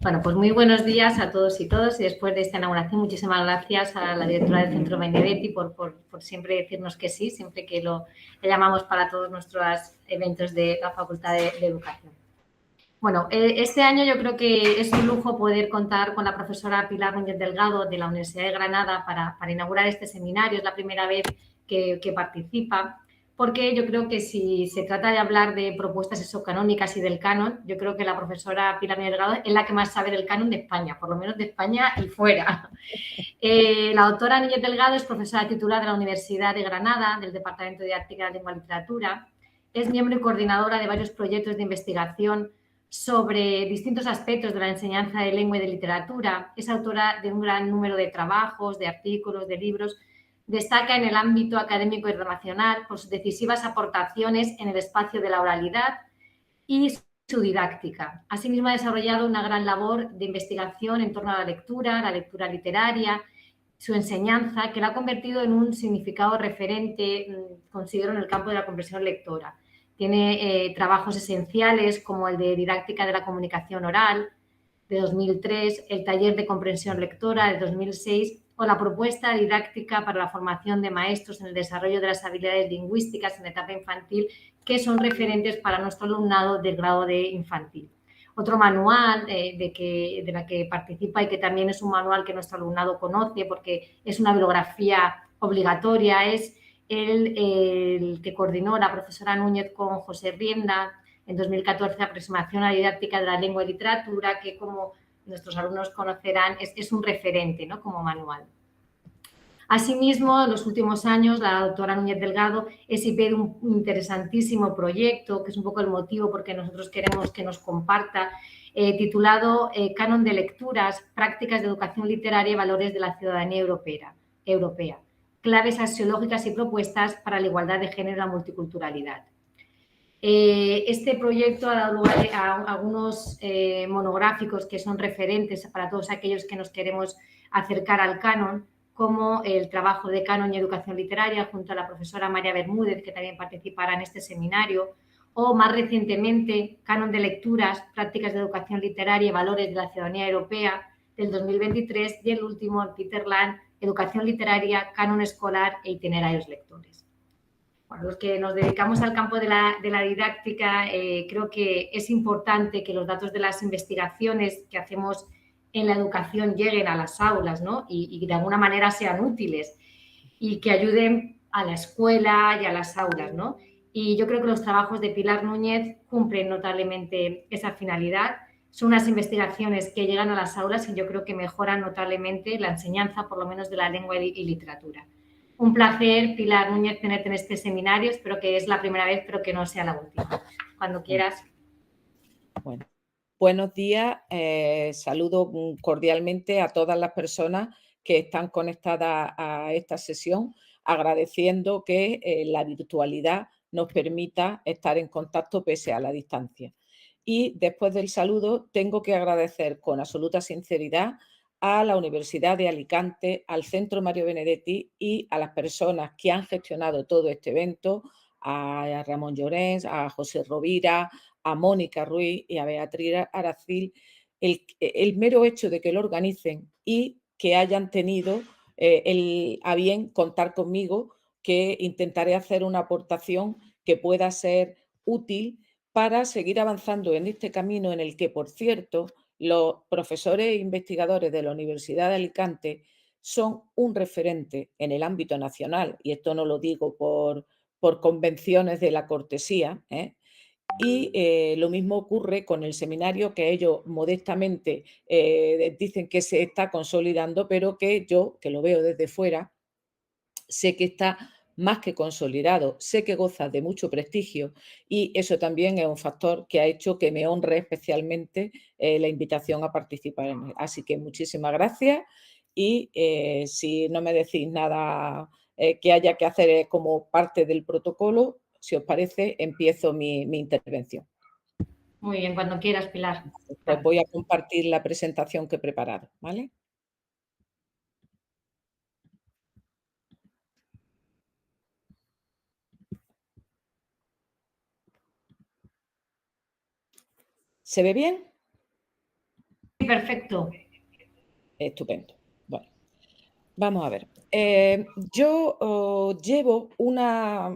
Bueno, pues muy buenos días a todos y todas. Y después de esta inauguración, muchísimas gracias a la directora del Centro Benedetti por siempre decirnos que sí, siempre que le llamamos para todos nuestros eventos de la Facultad de Educación. Bueno, este año yo creo que es un lujo poder contar con la profesora Pilar Núñez Delgado de la Universidad de Granada para inaugurar este seminario. Es la primera vez que participa, porque yo creo que si se trata de hablar de propuestas exocanónicas y del canon, yo creo que la profesora Pilar Núñez Delgado es la que más sabe del canon de España, por lo menos de España y fuera. La doctora Núñez Delgado es profesora titular de la Universidad de Granada, del Departamento de Didáctica de la Lengua y Literatura. Es miembro y coordinadora de varios proyectos de investigación sobre distintos aspectos de la enseñanza de lengua y de literatura. Es autora de un gran número de trabajos, de artículos, de libros. Destaca en el ámbito académico y internacional por sus decisivas aportaciones en el espacio de la oralidad y su didáctica. Asimismo, ha desarrollado una gran labor de investigación en torno a la lectura literaria, su enseñanza, que la ha convertido en un significado referente, considero, en el campo de la comprensión lectora. Tiene trabajos esenciales como el de didáctica de la comunicación oral, de 2003, el taller de comprensión lectora de 2006 o la propuesta didáctica para la formación de maestros en el desarrollo de las habilidades lingüísticas en la etapa infantil, que son referentes para nuestro alumnado del grado de infantil. Otro manual de la que participa y que también es un manual que nuestro alumnado conoce porque es una bibliografía obligatoria es el que coordinó la profesora Núñez con José Rienda en 2014, Aproximación a la didáctica de la lengua y literatura, que como nuestros alumnos conocerán es un referente, ¿no?, como manual. Asimismo, en los últimos años, la doctora Núñez Delgado es IP de un interesantísimo proyecto, que es un poco el motivo porque nosotros queremos que nos comparta, titulado Canon de lecturas, prácticas de educación literaria y valores de la ciudadanía europea, claves axiológicas y propuestas para la igualdad de género y la multiculturalidad. Este proyecto ha dado lugar a algunos monográficos que son referentes para todos aquellos que nos queremos acercar al canon, como el trabajo de canon y educación literaria junto a la profesora María Bermúdez, que también participará en este seminario, o más recientemente canon de lecturas, prácticas de educación literaria y valores de la ciudadanía europea del 2023, y el último, Peter Land, educación literaria, canon escolar e itinerarios lectores. Bueno, los que nos dedicamos al campo de la didáctica, creo que es importante que los datos de las investigaciones que hacemos en la educación lleguen a las aulas, ¿no? Y de alguna manera sean útiles y que ayuden a la escuela y a las aulas, ¿no? Y yo creo que los trabajos de Pilar Núñez cumplen notablemente esa finalidad. Son unas investigaciones que llegan a las aulas y yo creo que mejoran notablemente la enseñanza, por lo menos de la lengua y literatura. Un placer, Pilar Núñez, tenerte en este seminario. Espero que es la primera vez, pero que no sea la última. Cuando quieras. Bueno, buenos días. Saludo cordialmente a todas las personas que están conectadas a esta sesión, agradeciendo que la virtualidad nos permita estar en contacto pese a la distancia. Y después del saludo, tengo que agradecer con absoluta sinceridad a la Universidad de Alicante, al Centro Mario Benedetti y a las personas que han gestionado todo este evento, a Ramón Llorens, a José Rovira, a Mónica Ruiz y a Beatriz Aracil, el mero hecho de que lo organicen y que hayan tenido a bien contar conmigo, que intentaré hacer una aportación que pueda ser útil para seguir avanzando en este camino en el que, por cierto, los profesores e investigadores de la Universidad de Alicante son un referente en el ámbito nacional, y esto no lo digo por convenciones de la cortesía, y lo mismo ocurre con el seminario, que ellos modestamente dicen que se está consolidando, pero que yo, que lo veo desde fuera, sé que está más que consolidado, sé que goza de mucho prestigio, y eso también es un factor que ha hecho que me honre especialmente la invitación a participar en él. Así que muchísimas gracias, y si no me decís nada que haya que hacer como parte del protocolo, si os parece, empiezo mi intervención. Muy bien, cuando quieras, Pilar. Pues voy a compartir la presentación que he preparado, ¿vale? ¿Se ve bien? Sí, perfecto. Estupendo. Bueno, vamos a ver. Yo llevo una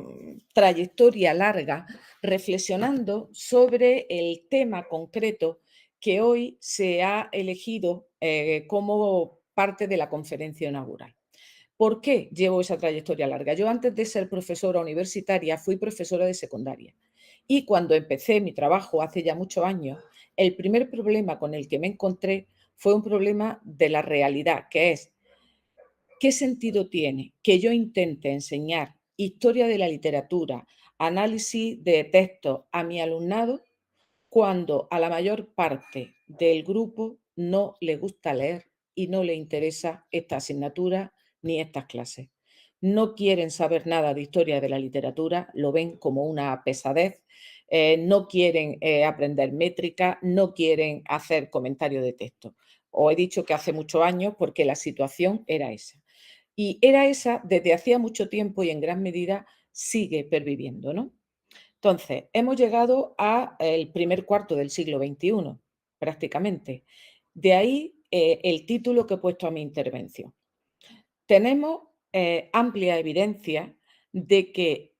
trayectoria larga reflexionando sobre el tema concreto que hoy se ha elegido como parte de la conferencia inaugural. ¿Por qué llevo esa trayectoria larga? Yo antes de ser profesora universitaria fui profesora de secundaria y cuando empecé mi trabajo hace ya muchos años, el primer problema con el que me encontré fue un problema de la realidad, que es ¿qué sentido tiene que yo intente enseñar historia de la literatura, análisis de textos a mi alumnado cuando a la mayor parte del grupo no le gusta leer y no le interesa esta asignatura ni estas clases? No quieren saber nada de historia de la literatura, lo ven como una pesadez, no quieren aprender métrica, no quieren hacer comentarios de texto. Os he dicho que hace muchos años porque la situación era esa. Y era esa desde hacía mucho tiempo y en gran medida sigue perviviendo, ¿no? Entonces, hemos llegado al primer cuarto del siglo XXI, prácticamente. De ahí el título que he puesto a mi intervención. Tenemos amplia evidencia de que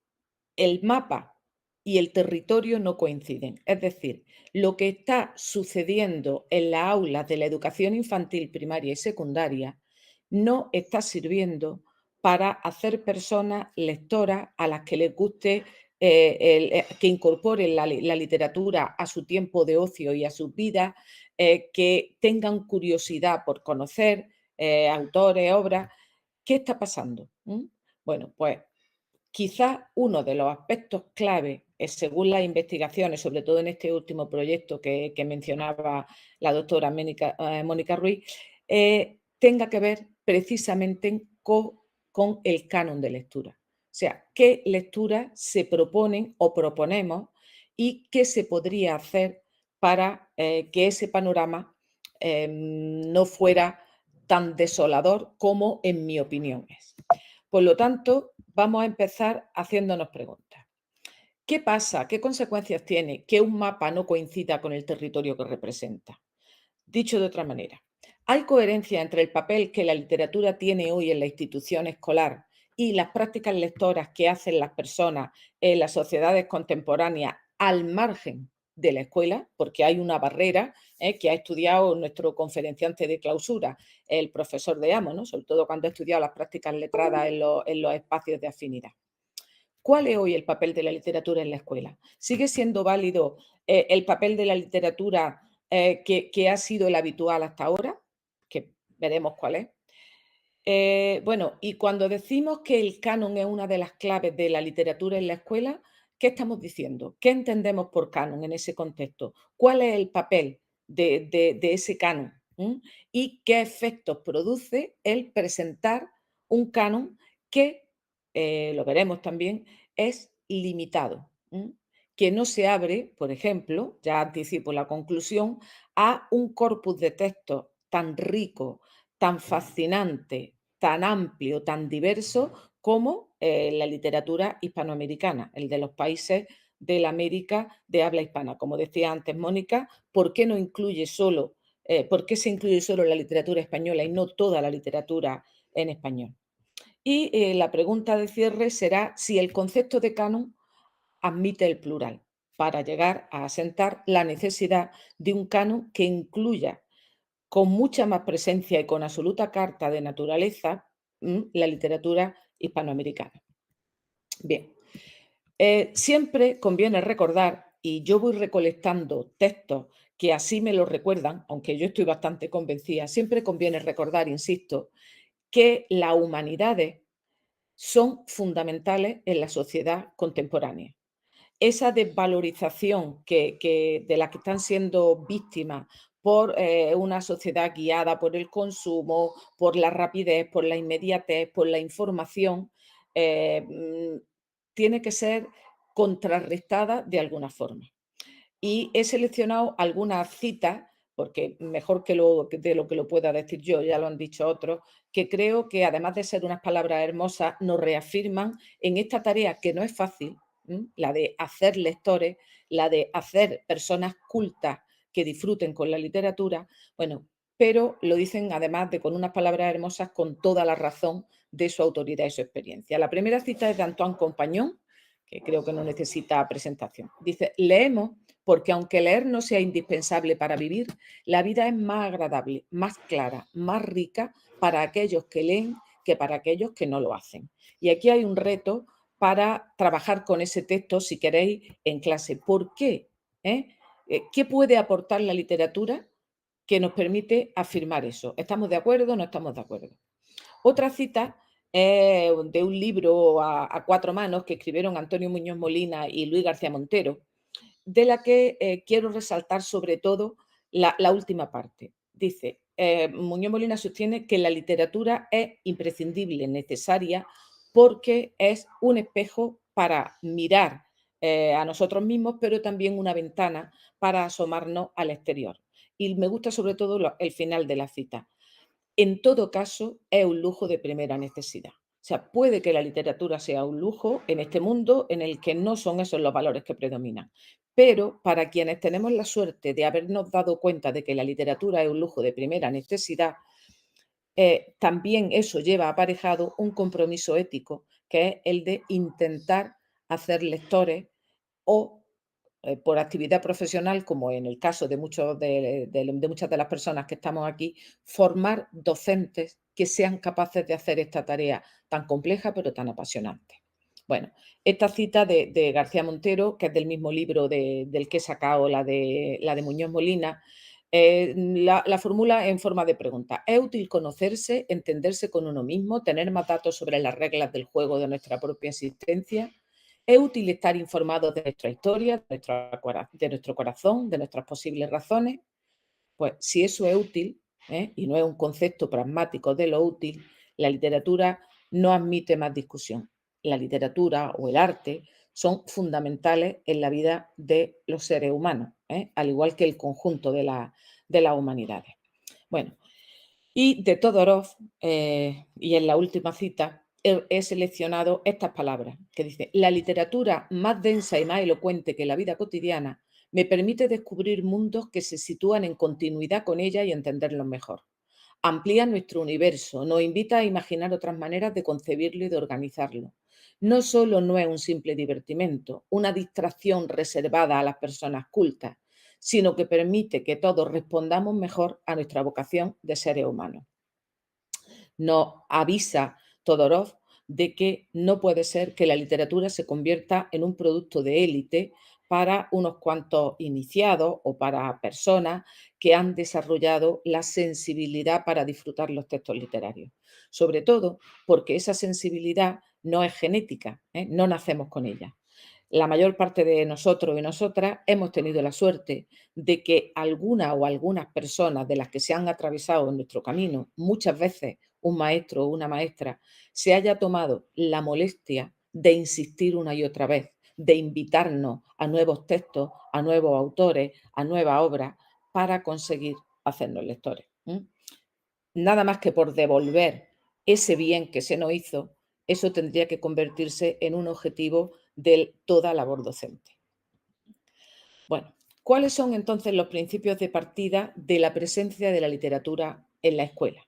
el mapa y el territorio no coinciden. Es decir, lo que está sucediendo en las aulas de la educación infantil, primaria y secundaria no está sirviendo para hacer personas lectoras a las que les guste que incorporen la literatura a su tiempo de ocio y a sus vidas, que tengan curiosidad por conocer autores, obras. ¿Qué está pasando? Bueno, pues quizás uno de los aspectos clave, según las investigaciones, sobre todo en este último proyecto que mencionaba la doctora Mónica Ruiz, tenga que ver precisamente con el canon de lectura. O sea, qué lecturas se proponen o proponemos y qué se podría hacer para que ese panorama no fuera tan desolador como en mi opinión es. Por lo tanto, vamos a empezar haciéndonos preguntas. ¿Qué pasa? ¿Qué consecuencias tiene que un mapa no coincida con el territorio que representa? Dicho de otra manera, ¿hay coherencia entre el papel que la literatura tiene hoy en la institución escolar y las prácticas lectoras que hacen las personas en las sociedades contemporáneas al margen de la escuela? Porque hay una barrera que ha estudiado nuestro conferenciante de clausura, el profesor de Amo, ¿no? Sobre todo cuando ha estudiado las prácticas letradas en los espacios de afinidad. ¿Cuál es hoy el papel de la literatura en la escuela? ¿Sigue siendo válido el papel de la literatura que ha sido el habitual hasta ahora? Que veremos cuál es. Bueno, y cuando decimos que el canon es una de las claves de la literatura en la escuela, ¿qué estamos diciendo? ¿Qué entendemos por canon en ese contexto? ¿Cuál es el papel de ese canon? ¿Y qué efectos produce el presentar un canon que, lo veremos también, es limitado? Que no se abre, por ejemplo, ya anticipo la conclusión, a un corpus de textos tan rico, tan fascinante, tan amplio, tan diverso como la literatura hispanoamericana, el de los países de la América de habla hispana. Como decía antes Mónica, ¿por qué no incluye solo, por qué se incluye solo la literatura española y no toda la literatura en español? Y la pregunta de cierre será si el concepto de canon admite el plural para llegar a asentar la necesidad de un canon que incluya con mucha más presencia y con absoluta carta de naturaleza la literatura hispanoamericana. Bien, siempre conviene recordar, y yo voy recolectando textos que así me lo recuerdan, aunque yo estoy bastante convencida, siempre conviene recordar, insisto, que las humanidades son fundamentales en la sociedad contemporánea. Esa desvalorización de la que están siendo víctimas por una sociedad guiada por el consumo, por la rapidez, por la inmediatez, por la información, tiene que ser contrarrestada de alguna forma. Y he seleccionado algunas citas, porque mejor de lo que lo pueda decir yo, ya lo han dicho otros, que creo que además de ser unas palabras hermosas, nos reafirman en esta tarea que no es fácil, la de hacer lectores, la de hacer personas cultas que disfruten con la literatura, bueno, pero lo dicen además de con unas palabras hermosas, con toda la razón de su autoridad y su experiencia. La primera cita es de Antoine Compagnon, que creo que no necesita presentación. Dice: leemos porque aunque leer no sea indispensable para vivir, la vida es más agradable, más clara, más rica para aquellos que leen que para aquellos que no lo hacen. Y aquí hay un reto para trabajar con ese texto, si queréis, en clase. ¿Por qué? ¿Qué puede aportar la literatura que nos permite afirmar eso? ¿Estamos de acuerdo o no estamos de acuerdo? Otra cita es de un libro a cuatro manos que escribieron Antonio Muñoz Molina y Luis García Montero, de la que quiero resaltar sobre todo la última parte. Dice, Muñoz Molina sostiene que la literatura es imprescindible, necesaria, porque es un espejo para mirar a nosotros mismos, pero también una ventana para asomarnos al exterior. Y me gusta sobre todo el final de la cita. En todo caso, es un lujo de primera necesidad. O sea, puede que la literatura sea un lujo en este mundo en el que no son esos los valores que predominan. Pero para quienes tenemos la suerte de habernos dado cuenta de que la literatura es un lujo de primera necesidad, también eso lleva aparejado un compromiso ético, que es el de intentar hacer lectores o por actividad profesional, como en el caso de, de muchas de las personas que estamos aquí, formar docentes que sean capaces de hacer esta tarea tan compleja pero tan apasionante. Bueno, esta cita de García Montero, que es del mismo libro del que he sacado la de Muñoz Molina, la formula en forma de pregunta. ¿Es útil conocerse, entenderse con uno mismo, tener más datos sobre las reglas del juego de nuestra propia existencia? ¿Es útil estar informados de nuestra historia, de nuestro corazón, de nuestras posibles razones? Pues si eso es útil, y no es un concepto pragmático de lo útil, la literatura no admite más discusión. La literatura o el arte son fundamentales en la vida de los seres humanos, al igual que el conjunto de las humanidades. Bueno, y de Todorov, y en la última cita, he seleccionado estas palabras, que dice: la literatura más densa y más elocuente que la vida cotidiana me permite descubrir mundos que se sitúan en continuidad con ella y entenderlos mejor. Amplía nuestro universo, nos invita a imaginar otras maneras de concebirlo y de organizarlo. No solo no es un simple divertimento, una distracción reservada a las personas cultas, sino que permite que todos respondamos mejor a nuestra vocación de seres humanos. Nos avisa Todorov de que no puede ser que la literatura se convierta en un producto de élite para unos cuantos iniciados o para personas que han desarrollado la sensibilidad para disfrutar los textos literarios. Sobre todo porque esa sensibilidad no es genética, no nacemos con ella. La mayor parte de nosotros y nosotras hemos tenido la suerte de que alguna o algunas personas de las que se han atravesado en nuestro camino, muchas veces un maestro o una maestra, se haya tomado la molestia de insistir una y otra vez, de invitarnos a nuevos textos, a nuevos autores, a nuevas obras, para conseguir hacernos lectores. Nada más que por devolver ese bien que se nos hizo, eso tendría que convertirse en un objetivo de toda labor docente. Bueno, ¿cuáles son entonces los principios de partida de la presencia de la literatura en la escuela?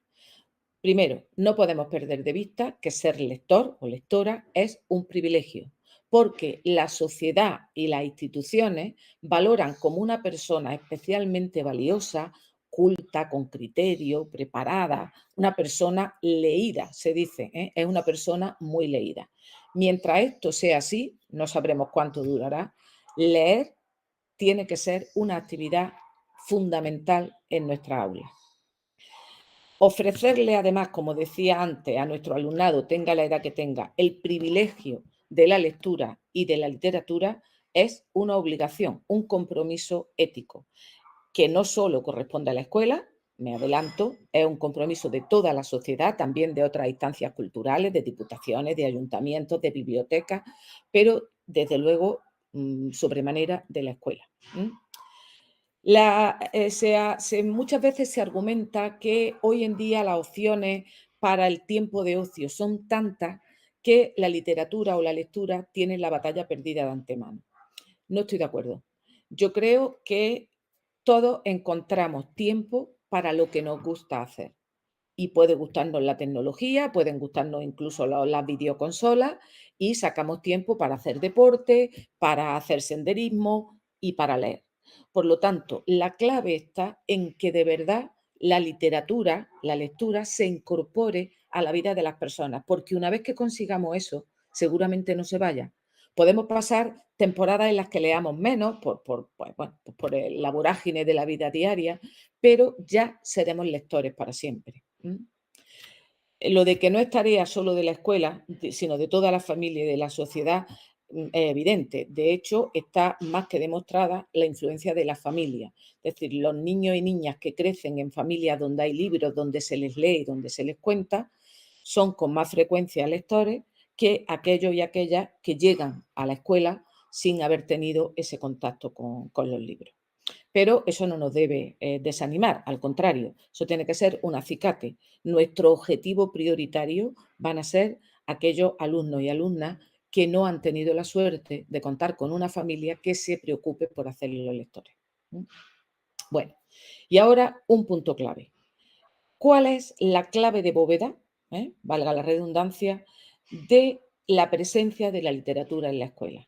Primero, no podemos perder de vista que ser lector o lectora es un privilegio, porque la sociedad y las instituciones valoran como una persona especialmente valiosa, culta, con criterio, preparada, una persona leída, se dice, es una persona muy leída. Mientras esto sea así, no sabremos cuánto durará, leer tiene que ser una actividad fundamental en nuestra aula. Ofrecerle además, como decía antes, a nuestro alumnado, tenga la edad que tenga, el privilegio de la lectura y de la literatura es una obligación, un compromiso ético, que no solo corresponde a la escuela, me adelanto, es un compromiso de toda la sociedad, también de otras instancias culturales, de diputaciones, de ayuntamientos, de bibliotecas, pero desde luego sobremanera de la escuela. Muchas veces se argumenta que hoy en día las opciones para el tiempo de ocio son tantas que la literatura o la lectura tienen la batalla perdida de antemano. No estoy de acuerdo. Yo creo que todos encontramos tiempo para lo que nos gusta hacer. Y puede gustarnos la tecnología, pueden gustarnos incluso las videoconsolas y sacamos tiempo para hacer deporte, para hacer senderismo y para leer. Por lo tanto, la clave está en que de verdad la literatura, la lectura, se incorpore a la vida de las personas, porque una vez que consigamos eso, seguramente no se vaya. Podemos pasar temporadas en las que leamos menos por la vorágine de la vida diaria, pero ya seremos lectores para siempre. Lo de que no es tarea solo de la escuela, sino de toda la familia y de la sociedad, es evidente. De hecho, está más que demostrada la influencia de la familia. Es decir, los niños y niñas que crecen en familias donde hay libros, donde se les lee y donde se les cuenta, son con más frecuencia lectores que aquellos y aquellas que llegan a la escuela sin haber tenido ese contacto con los libros. Pero eso no nos debe desanimar, al contrario, eso tiene que ser un acicate. Nuestro objetivo prioritario van a ser aquellos alumnos y alumnas que no han tenido la suerte de contar con una familia que se preocupe por hacerle los lectores. Bueno, y ahora un punto clave. ¿Cuál es la clave de bóveda, valga la redundancia, de la presencia de la literatura en la escuela?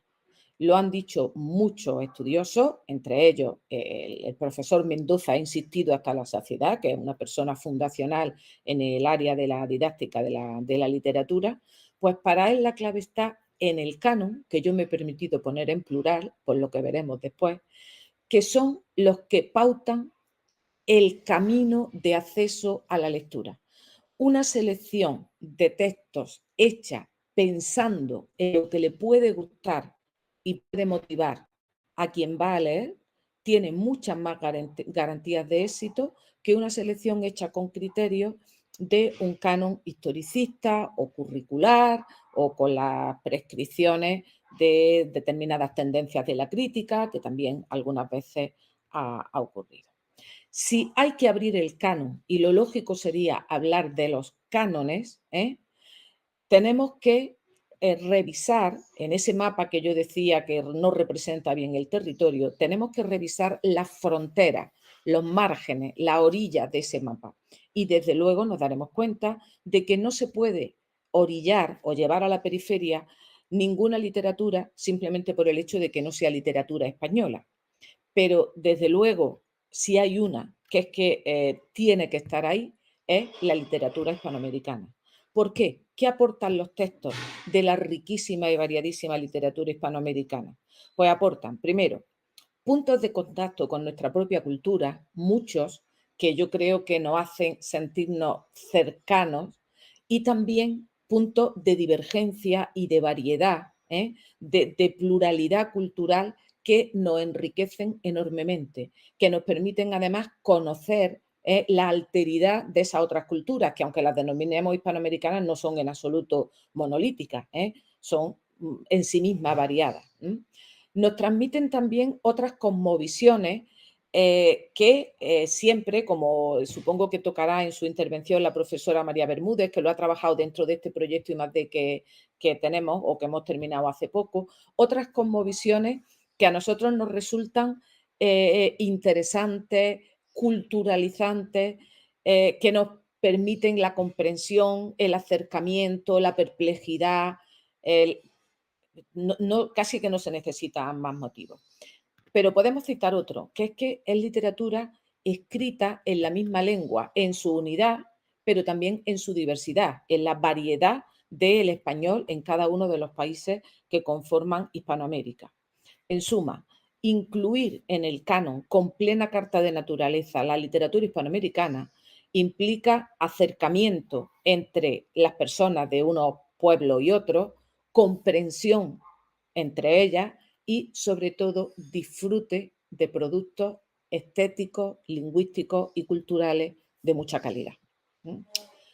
Lo han dicho muchos estudiosos, entre ellos el profesor Mendoza ha insistido hasta la saciedad, que es una persona fundacional en el área de la didáctica de la literatura, pues para él la clave está en el canon, que yo me he permitido poner en plural, por lo que veremos después, que son los que pautan el camino de acceso a la lectura. Una selección de textos hecha pensando en lo que le puede gustar y puede motivar a quien va a leer, tiene muchas más garantías de éxito que una selección hecha con criterios de un canon historicista o curricular o con las prescripciones de determinadas tendencias de la crítica, que también algunas veces ha ocurrido. Si hay que abrir el canon, y lo lógico sería hablar de los cánones, tenemos que revisar, en ese mapa que yo decía que no representa bien el territorio, tenemos que revisar las fronteras, los márgenes, la orilla de ese mapa. Y desde luego nos daremos cuenta de que no se puede orillar o llevar a la periferia ninguna literatura simplemente por el hecho de que no sea literatura española. Pero desde luego, si hay una que es que tiene que estar ahí, es la literatura hispanoamericana. ¿Por qué? ¿Qué aportan los textos de la riquísima y variadísima literatura hispanoamericana? Pues aportan, primero, puntos de contacto con nuestra propia cultura, muchos que yo creo que nos hacen sentirnos cercanos, y también puntos de divergencia y de variedad, de pluralidad cultural que nos enriquecen enormemente, que nos permiten además conocer la alteridad de esas otras culturas, que aunque las denominemos hispanoamericanas no son en absoluto monolíticas, son en sí mismas variadas. Nos transmiten también otras cosmovisiones que siempre, como supongo que tocará en su intervención la profesora María Bermúdez, que lo ha trabajado dentro de este proyecto y más de que tenemos o que hemos terminado hace poco, otras cosmovisiones que a nosotros nos resultan interesantes, culturalizantes, que nos permiten la comprensión, el acercamiento, la perplejidad, casi que no se necesitan más motivos. Pero podemos citar otro, que es que es literatura escrita en la misma lengua, en su unidad, pero también en su diversidad, en la variedad del español en cada uno de los países que conforman Hispanoamérica. En suma, incluir en el canon con plena carta de naturaleza la literatura hispanoamericana implica acercamiento entre las personas de unos pueblos y otros, comprensión entre ellas y, sobre todo, disfrute de productos estéticos, lingüísticos y culturales de mucha calidad.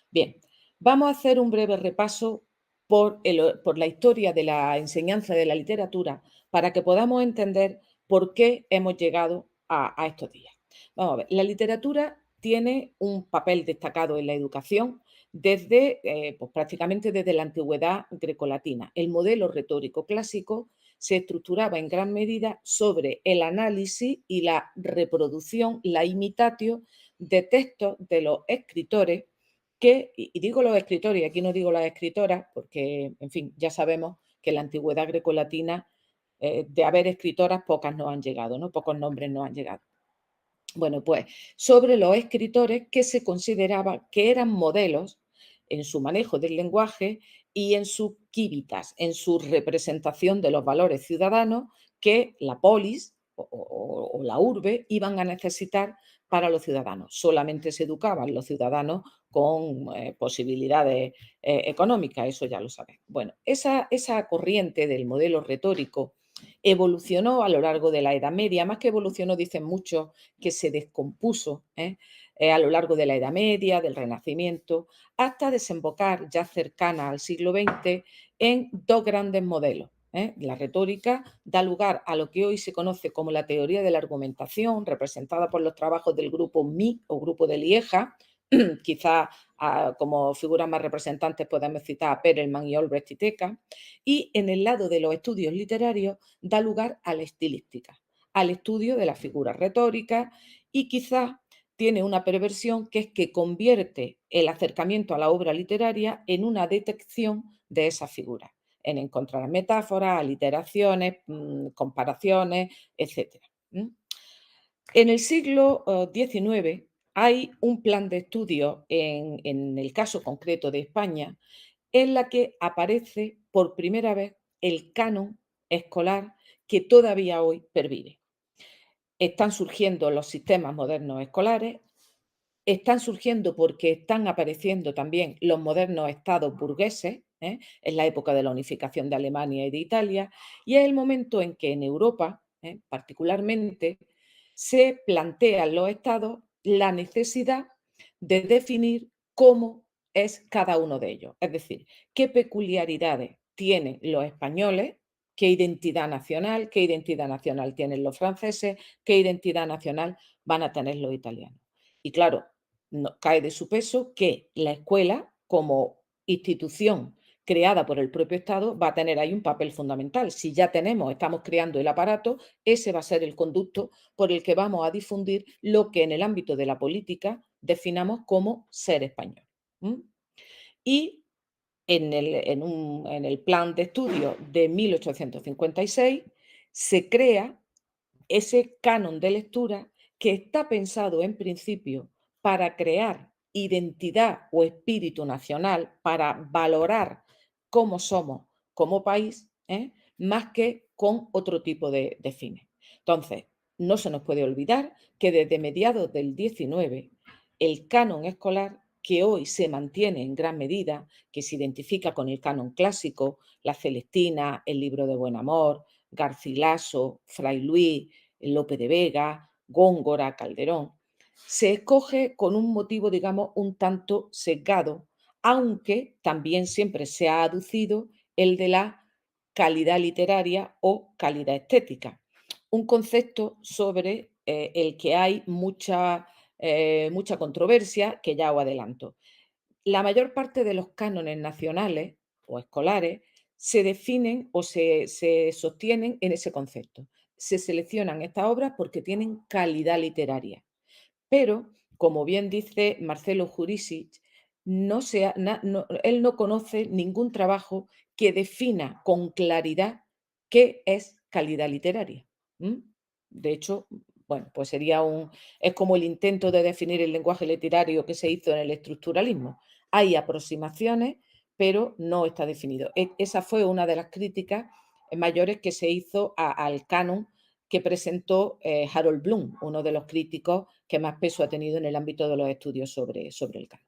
Bien, vamos a hacer un breve repaso por la historia de la enseñanza de la literatura para que podamos entender por qué hemos llegado a estos días. Vamos a ver, la literatura tiene un papel destacado en la educación desde, pues prácticamente desde la antigüedad grecolatina. El modelo retórico clásico se estructuraba en gran medida sobre el análisis y la reproducción, la imitatio de textos de los escritores que, y digo los escritores, y aquí no digo las escritoras, porque, en fin, ya sabemos que en la antigüedad grecolatina, de haber escritoras, pocas nos han llegado, ¿no? Pocos nombres nos han llegado. Bueno, pues sobre los escritores que se consideraba que eran modelos en su manejo del lenguaje y en su civitas, en su representación de los valores ciudadanos que la polis o la urbe iban a necesitar para los ciudadanos. Solamente se educaban los ciudadanos con posibilidades económicas, eso ya lo saben. Bueno, esa corriente del modelo retórico evolucionó a lo largo de la Edad Media, más que evolucionó, dicen muchos, que se descompuso a lo largo de la Edad Media, del Renacimiento, hasta desembocar ya cercana al siglo XX en dos grandes modelos. La retórica da lugar a lo que hoy se conoce como la teoría de la argumentación, representada por los trabajos del grupo MI o grupo de Lieja. Quizás como figuras más representantes podemos citar a Perelman y Olbrecht y Teca. Y en el lado de los estudios literarios da lugar a la estilística, al estudio de las figuras retóricas y quizás tiene una perversión que es que convierte el acercamiento a la obra literaria en una detección de esas figuras, en encontrar metáforas, aliteraciones, comparaciones, etc. En el siglo XIX hay un plan de estudio en el caso concreto de España en la que aparece por primera vez el canon escolar que todavía hoy pervive. Están surgiendo los sistemas modernos escolares, están surgiendo porque están apareciendo también los modernos estados burgueses, en la época de la unificación de Alemania y de Italia, y es el momento en que en Europa, particularmente, se plantean los estados la necesidad de definir cómo es cada uno de ellos, es decir, qué peculiaridades tienen los españoles, qué identidad nacional tienen los franceses, qué identidad nacional van a tener los italianos. Y claro, no, cae de su peso que la escuela, como institución creada por el propio Estado, va a tener ahí un papel fundamental. Si ya estamos creando el aparato, ese va a ser el conducto por el que vamos a difundir lo que en el ámbito de la política definamos como ser español. Y en el plan de estudio de 1856 se crea ese canon de lectura que está pensado en principio para crear identidad o espíritu nacional, para valorar cómo somos como país, más que con otro tipo de fines. Entonces, no se nos puede olvidar que desde mediados del 19, el canon escolar, que hoy se mantiene en gran medida, que se identifica con el canon clásico, la Celestina, el libro de Buen Amor, Garcilaso, Fray Luis, Lope de Vega, Góngora, Calderón, se escoge con un motivo, digamos, un tanto sesgado, aunque también siempre se ha aducido el de la calidad literaria o calidad estética, un concepto sobre el que hay mucha controversia, que ya os adelanto. La mayor parte de los cánones nacionales o escolares se definen o se sostienen en ese concepto. Se seleccionan estas obras porque tienen calidad literaria. Pero, como bien dice Marcelo Jurisic, él no conoce ningún trabajo que defina con claridad qué es calidad literaria. De hecho, bueno, pues es como el intento de definir el lenguaje literario que se hizo en el estructuralismo. Hay aproximaciones, pero no está definido. Esa fue una de las críticas mayores que se hizo al canon que presentó Harold Bloom, uno de los críticos que más peso ha tenido en el ámbito de los estudios sobre el canon.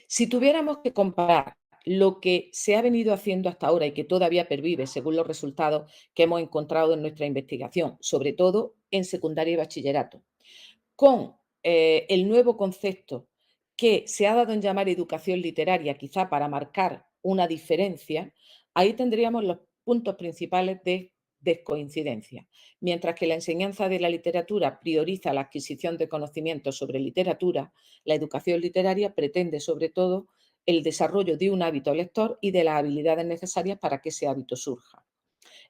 Si tuviéramos que comparar lo que se ha venido haciendo hasta ahora y que todavía pervive según los resultados que hemos encontrado en nuestra investigación, sobre todo en secundaria y bachillerato, con el nuevo concepto que se ha dado en llamar educación literaria, quizá para marcar una diferencia, ahí tendríamos los puntos principales de descoincidencia. Mientras que la enseñanza de la literatura prioriza la adquisición de conocimientos sobre literatura, la educación literaria pretende sobre todo el desarrollo de un hábito lector y de las habilidades necesarias para que ese hábito surja.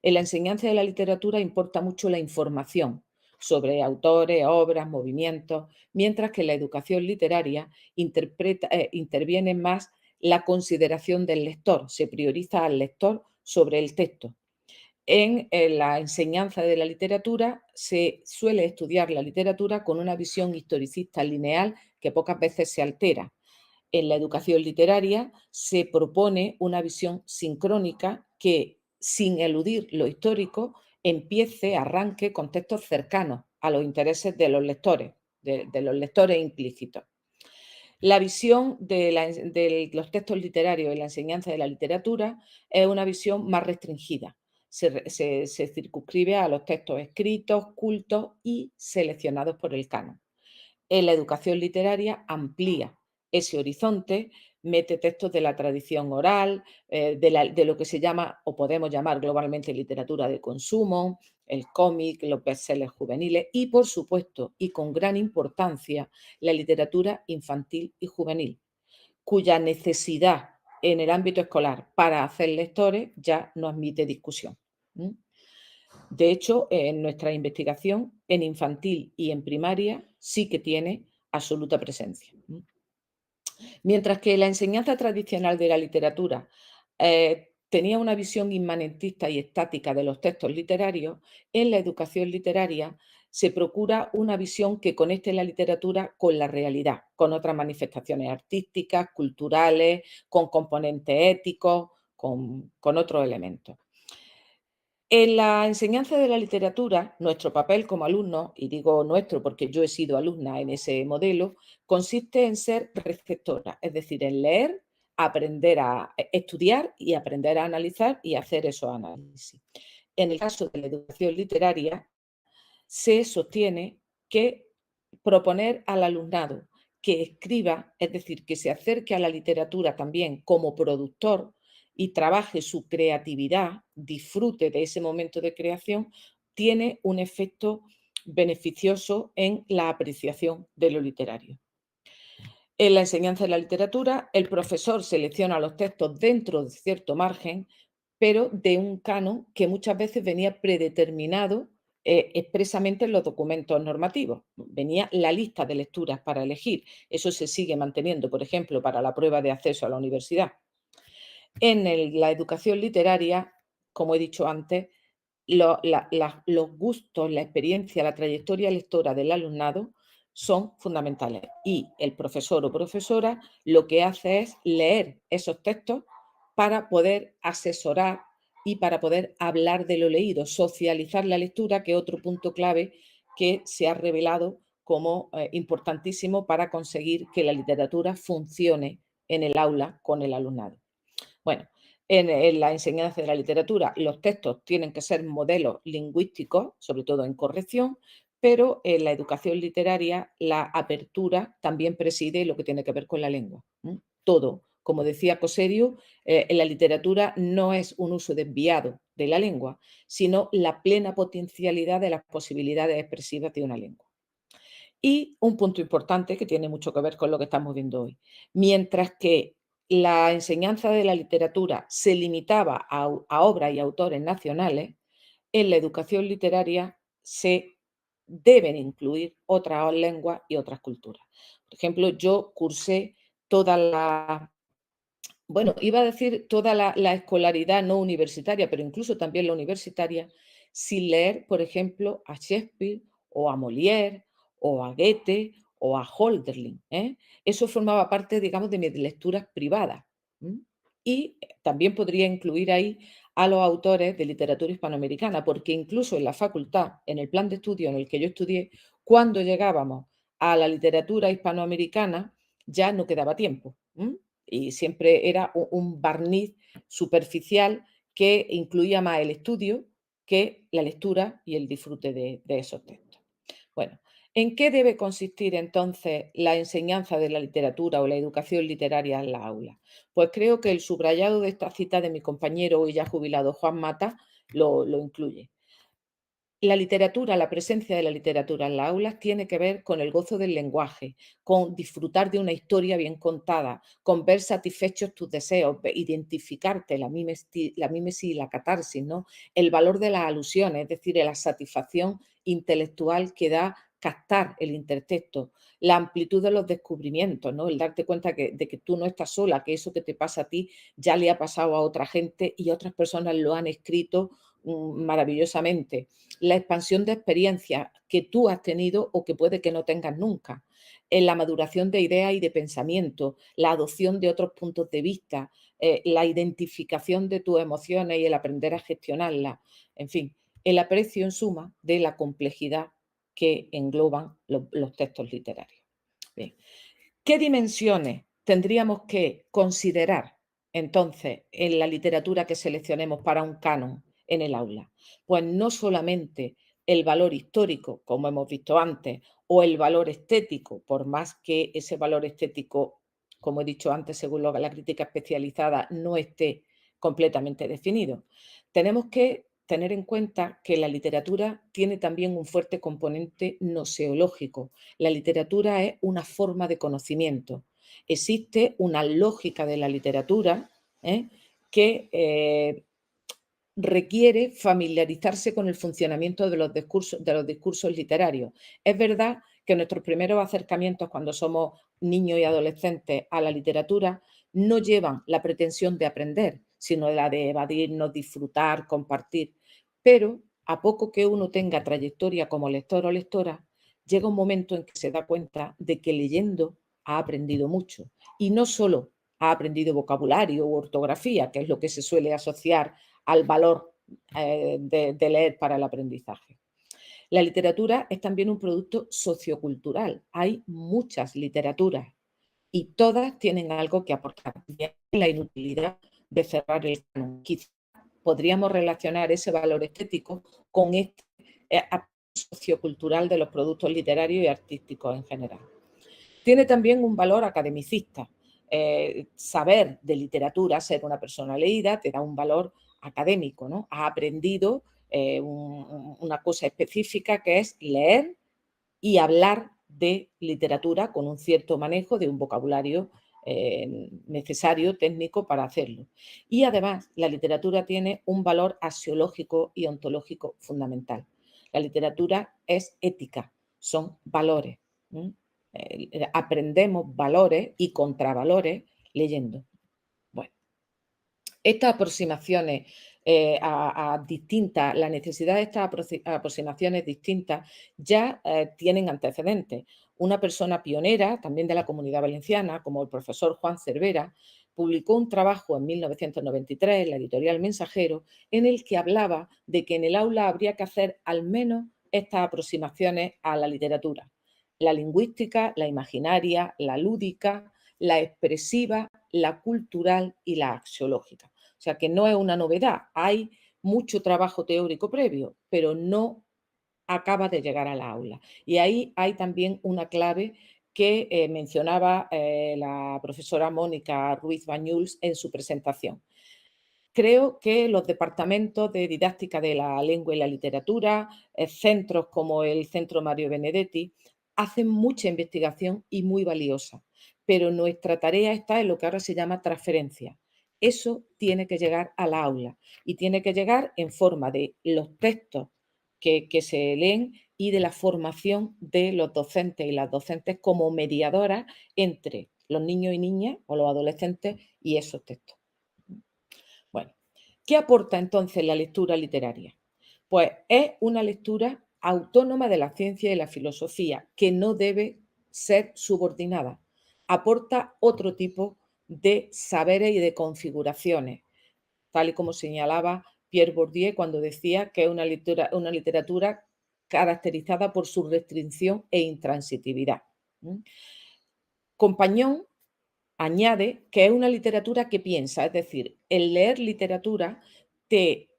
En la enseñanza de la literatura importa mucho la información sobre autores, obras, movimientos, mientras que en la educación literaria interviene más la consideración del lector, se prioriza al lector sobre el texto. En la enseñanza de la literatura se suele estudiar la literatura con una visión historicista lineal que pocas veces se altera. En la educación literaria se propone una visión sincrónica que, sin eludir lo histórico, arranque con textos cercanos a los intereses de los lectores, de los lectores implícitos. La visión de los textos literarios en la enseñanza de la literatura es una visión más restringida. Se circunscribe a los textos escritos, cultos y seleccionados por el canon. En la educación literaria amplía ese horizonte, mete textos de la tradición oral, de lo que se llama o podemos llamar globalmente literatura de consumo, el cómic, los bestsellers juveniles y, por supuesto, y con gran importancia, la literatura infantil y juvenil, cuya necesidad en el ámbito escolar para hacer lectores ya no admite discusión. De hecho, en nuestra investigación, en infantil y en primaria, sí que tiene absoluta presencia. Mientras que la enseñanza tradicional de la literatura tenía una visión inmanentista y estática de los textos literarios, en la educación literaria se procura una visión que conecte la literatura con la realidad, con otras manifestaciones artísticas, culturales, con componentes éticos, con otros elementos. En la enseñanza de la literatura, nuestro papel como alumnos, y digo nuestro porque yo he sido alumna en ese modelo, consiste en ser receptora, es decir, en leer, aprender a estudiar y aprender a analizar y hacer esos análisis. En el caso de la educación literaria, se sostiene que proponer al alumnado que escriba, es decir, que se acerque a la literatura también como productor y trabaje su creatividad, disfrute de ese momento de creación, tiene un efecto beneficioso en la apreciación de lo literario. En la enseñanza de la literatura, el profesor selecciona los textos dentro de cierto margen, pero de un canon que muchas veces venía predeterminado expresamente en los documentos normativos. Venía la lista de lecturas para elegir. Eso se sigue manteniendo, por ejemplo, para la prueba de acceso a la universidad. La educación literaria, como he dicho antes, los gustos, la experiencia, la trayectoria lectora del alumnado son fundamentales. Y el profesor o profesora lo que hace es leer esos textos para poder asesorar y para poder hablar de lo leído, socializar la lectura, que es otro punto clave que se ha revelado como importantísimo para conseguir que la literatura funcione en el aula con el alumnado. Bueno, en la enseñanza de la literatura los textos tienen que ser modelos lingüísticos, sobre todo en corrección, pero en la educación literaria la apertura también preside lo que tiene que ver con la lengua. Todo, como decía Coserio, en la literatura no es un uso desviado de la lengua, sino la plena potencialidad de las posibilidades expresivas de una lengua. Y un punto importante que tiene mucho que ver con lo que estamos viendo hoy. Mientras que la enseñanza de la literatura se limitaba a obras y autores nacionales, en la educación literaria se deben incluir otras lenguas y otras culturas. Por ejemplo, yo cursé toda la, bueno, iba a decir toda la escolaridad no universitaria, pero incluso también la universitaria, sin leer, por ejemplo, a Shakespeare o a Molière o a Goethe o a Hölderlin. Eso formaba parte, digamos, de mis lecturas privadas. Y también podría incluir ahí a los autores de literatura hispanoamericana, porque incluso en la facultad, en el plan de estudio en el que yo estudié, cuando llegábamos a la literatura hispanoamericana, ya no quedaba tiempo. Y siempre era un barniz superficial que incluía más el estudio que la lectura y el disfrute de esos textos. Bueno, ¿en qué debe consistir entonces la enseñanza de la literatura o la educación literaria en la aula? Pues creo que el subrayado de esta cita de mi compañero hoy ya jubilado Juan Mata lo incluye. La literatura, la presencia de la literatura en las aulas tiene que ver con el gozo del lenguaje, con disfrutar de una historia bien contada, con ver satisfechos tus deseos, identificarte, la mímesis y la catarsis, ¿no? El valor de las alusiones, es decir, la satisfacción intelectual que da captar el intertexto, la amplitud de los descubrimientos, ¿no? El darte cuenta de que tú no estás sola, que eso que te pasa a ti ya le ha pasado a otra gente y otras personas lo han escrito maravillosamente. La expansión de experiencias que tú has tenido o que puede que no tengas nunca, en la maduración de ideas y de pensamiento, la adopción de otros puntos de vista, la identificación de tus emociones y el aprender a gestionarlas, en fin, el aprecio en suma de la complejidad que engloban los textos literarios. Bien. ¿Qué dimensiones tendríamos que considerar entonces en la literatura que seleccionemos para un canon en el aula? Pues no solamente el valor histórico, como hemos visto antes, o el valor estético, por más que ese valor estético, como he dicho antes, según la crítica especializada, no esté completamente definido. Tenemos que tener en cuenta que la literatura tiene también un fuerte componente noseológico. La literatura es una forma de conocimiento. Existe una lógica de la literatura que requiere familiarizarse con el funcionamiento de los discursos literarios. Es verdad que nuestros primeros acercamientos cuando somos niños y adolescentes a la literatura no llevan la pretensión de aprender, sino la de evadirnos, disfrutar, compartir. Pero a poco que uno tenga trayectoria como lector o lectora, llega un momento en que se da cuenta de que leyendo ha aprendido mucho. Y no solo ha aprendido vocabulario u ortografía, que es lo que se suele asociar al valor de leer para el aprendizaje. La literatura es también un producto sociocultural. Hay muchas literaturas y todas tienen algo que aportar. La inutilidad de cerrar el canon. Quizás podríamos relacionar ese valor estético con este sociocultural de los productos literarios y artísticos en general. Tiene también un valor academicista. Saber de literatura, ser una persona leída, te da un valor académico, ¿no? Has aprendido una cosa específica que es leer y hablar de literatura con un cierto manejo de un vocabulario necesario, técnico para hacerlo. Y además, la literatura tiene un valor axiológico y ontológico fundamental. La literatura es ética, son valores. Aprendemos valores y contravalores leyendo. Bueno, estas aproximaciones distintas, la necesidad de estas aproximaciones distintas ya tienen antecedentes. Una persona pionera, también de la Comunidad Valenciana, como el profesor Juan Cervera, publicó un trabajo en 1993 en la editorial Mensajero, en el que hablaba de que en el aula habría que hacer al menos estas aproximaciones a la literatura. La lingüística, la imaginaria, la lúdica, la expresiva, la cultural y la axiológica. O sea que no es una novedad, hay mucho trabajo teórico previo, pero no acaba de llegar al aula. Y ahí hay también una clave que mencionaba la profesora Mónica Ruiz Bañuls en su presentación. Creo que los departamentos de didáctica de la lengua y la literatura, centros como el Centro Mario Benedetti, hacen mucha investigación y muy valiosa, pero nuestra tarea está en lo que ahora se llama transferencia. Eso tiene que llegar a la aula y tiene que llegar en forma de los textos que se leen y de la formación de los docentes y las docentes como mediadoras entre los niños y niñas o los adolescentes y esos textos. Bueno, ¿qué aporta entonces la lectura literaria? Pues es una lectura autónoma de la ciencia y la filosofía que no debe ser subordinada. Aporta otro tipo de saberes y de configuraciones, tal y como señalaba Pierre Bourdieu cuando decía que es una literatura caracterizada por su restricción e intransitividad. Compañón añade que es una literatura que piensa, es decir, el leer literatura te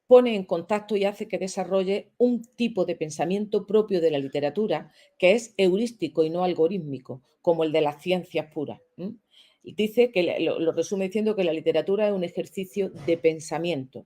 pone en contacto y hace que desarrolle un tipo de pensamiento propio de la literatura que es heurístico y no algorítmico, como el de las ciencias puras. Dice que lo resume diciendo que la literatura es un ejercicio de pensamiento.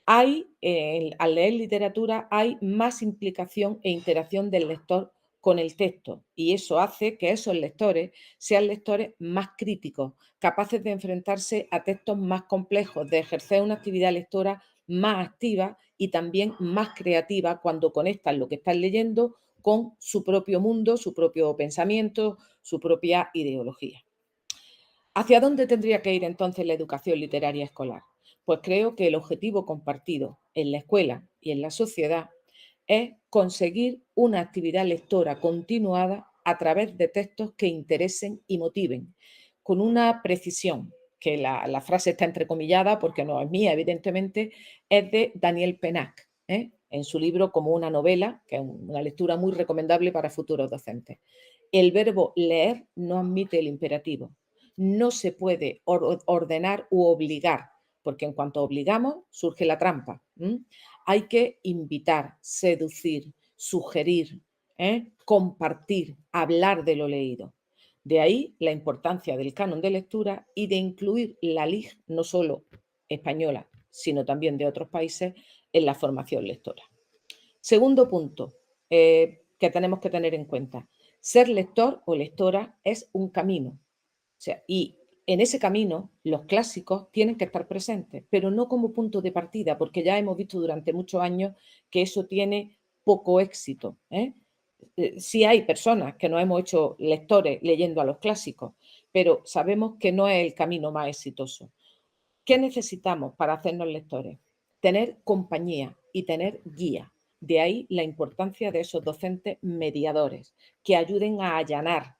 Al leer literatura hay más implicación e interacción del lector con el texto y eso hace que esos lectores sean lectores más críticos, capaces de enfrentarse a textos más complejos, de ejercer una actividad lectora más activa y también más creativa cuando conectan lo que están leyendo con su propio mundo, su propio pensamiento, su propia ideología. ¿Hacia dónde tendría que ir entonces la educación literaria escolar? Pues creo que el objetivo compartido en la escuela y en la sociedad es conseguir una actividad lectora continuada a través de textos que interesen y motiven, con una precisión, que la frase está entrecomillada porque no es mía, evidentemente, es de Daniel Pennac, en su libro Como una novela, que es una lectura muy recomendable para futuros docentes. El verbo leer no admite el imperativo. No se puede ordenar u obligar, porque en cuanto obligamos surge la trampa. Hay que invitar, seducir, sugerir, compartir, hablar de lo leído. De ahí la importancia del canon de lectura y de incluir la LIG, no solo española, sino también de otros países, en la formación lectora. Segundo punto que tenemos que tener en cuenta. Ser lector o lectora es un camino. O sea, y en ese camino los clásicos tienen que estar presentes, pero no como punto de partida, porque ya hemos visto durante muchos años que eso tiene poco éxito. Sí hay personas que nos hemos hecho lectores leyendo a los clásicos, pero sabemos que no es el camino más exitoso. ¿Qué necesitamos para hacernos lectores? Tener compañía y tener guía. De ahí la importancia de esos docentes mediadores que ayuden a allanar,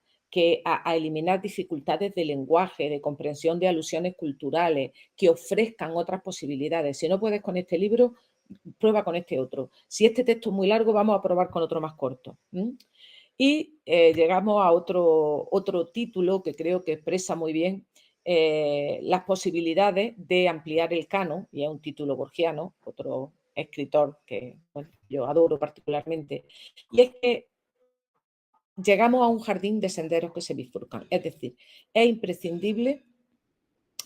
a eliminar dificultades de lenguaje, de comprensión de alusiones culturales, que ofrezcan otras posibilidades. Si no puedes con este libro, prueba con este otro. Si este texto es muy largo, vamos a probar con otro más corto. Y llegamos a otro título que creo que expresa muy bien las posibilidades de ampliar el canon, y es un título borgiano, otro escritor que bueno, yo adoro particularmente, y es que llegamos a un jardín de senderos que se bifurcan, es decir, es imprescindible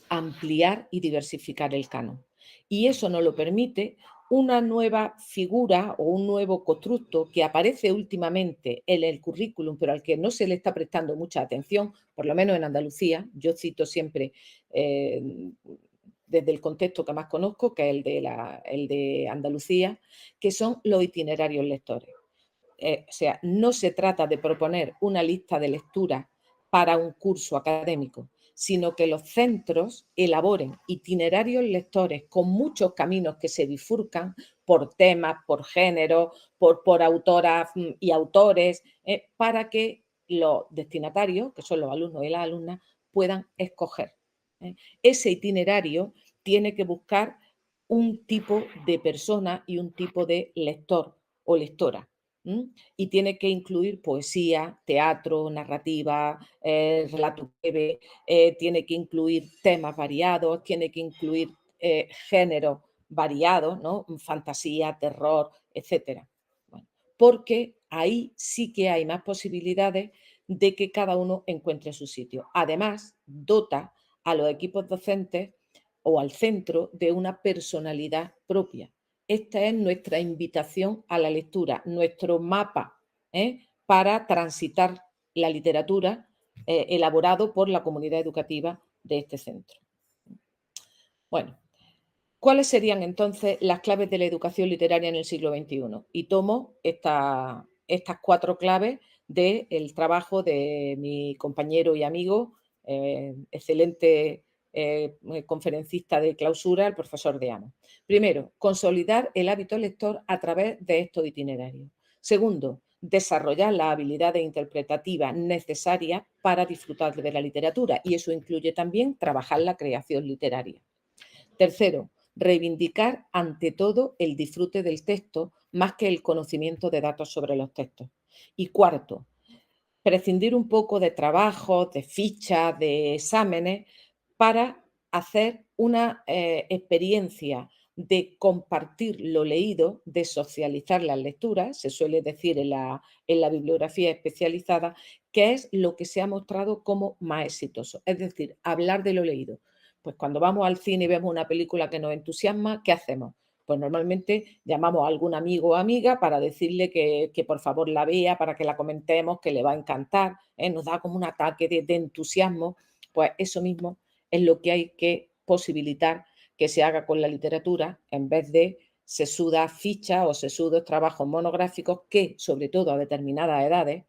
ampliar y diversificar el canon. Y eso nos lo permite una nueva figura o un nuevo constructo que aparece últimamente en el currículum, pero al que no se le está prestando mucha atención, por lo menos en Andalucía. Yo cito siempre desde el contexto que más conozco, que es el de Andalucía, que son los itinerarios lectores. O sea, no se trata de proponer una lista de lecturas para un curso académico, sino que los centros elaboren itinerarios lectores con muchos caminos que se bifurcan por temas, por género, por autoras y autores, para que los destinatarios, que son los alumnos y las alumnas, puedan escoger. Ese itinerario tiene que buscar un tipo de persona y un tipo de lector o lectora. Y tiene que incluir poesía, teatro, narrativa, relato breve, tiene que incluir temas variados, tiene que incluir géneros variados, ¿no? Fantasía, terror, etcétera. Bueno, porque ahí sí que hay más posibilidades de que cada uno encuentre su sitio. Además, dota a los equipos docentes o al centro de una personalidad propia. Esta es nuestra invitación a la lectura, nuestro mapa para transitar la literatura elaborado por la comunidad educativa de este centro. Bueno, ¿cuáles serían entonces las claves de la educación literaria en el siglo XXI? Y tomo estas 4 claves del trabajo de mi compañero y amigo, excelente conferencista de clausura, el profesor de Amo. Primero, consolidar el hábito lector a través de estos itinerarios. Segundo, desarrollar las habilidades interpretativas necesarias para disfrutar de la literatura, y eso incluye también trabajar la creación literaria. Tercero, reivindicar ante todo el disfrute del texto más que el conocimiento de datos sobre los textos. Y cuarto, prescindir un poco de trabajos, de fichas, de exámenes para hacer una experiencia de compartir lo leído, de socializar las lecturas, se suele decir en la bibliografía especializada, que es lo que se ha mostrado como más exitoso, es decir, hablar de lo leído. Pues cuando vamos al cine y vemos una película que nos entusiasma, ¿qué hacemos? Pues normalmente llamamos a algún amigo o amiga para decirle que por favor la vea, para que la comentemos, que le va a encantar, ¿eh? Nos da como un ataque de entusiasmo. Pues eso mismo es lo que hay que posibilitar que se haga con la literatura en vez de sesudas fichas o sesudos trabajos monográficos que, sobre todo a determinadas edades,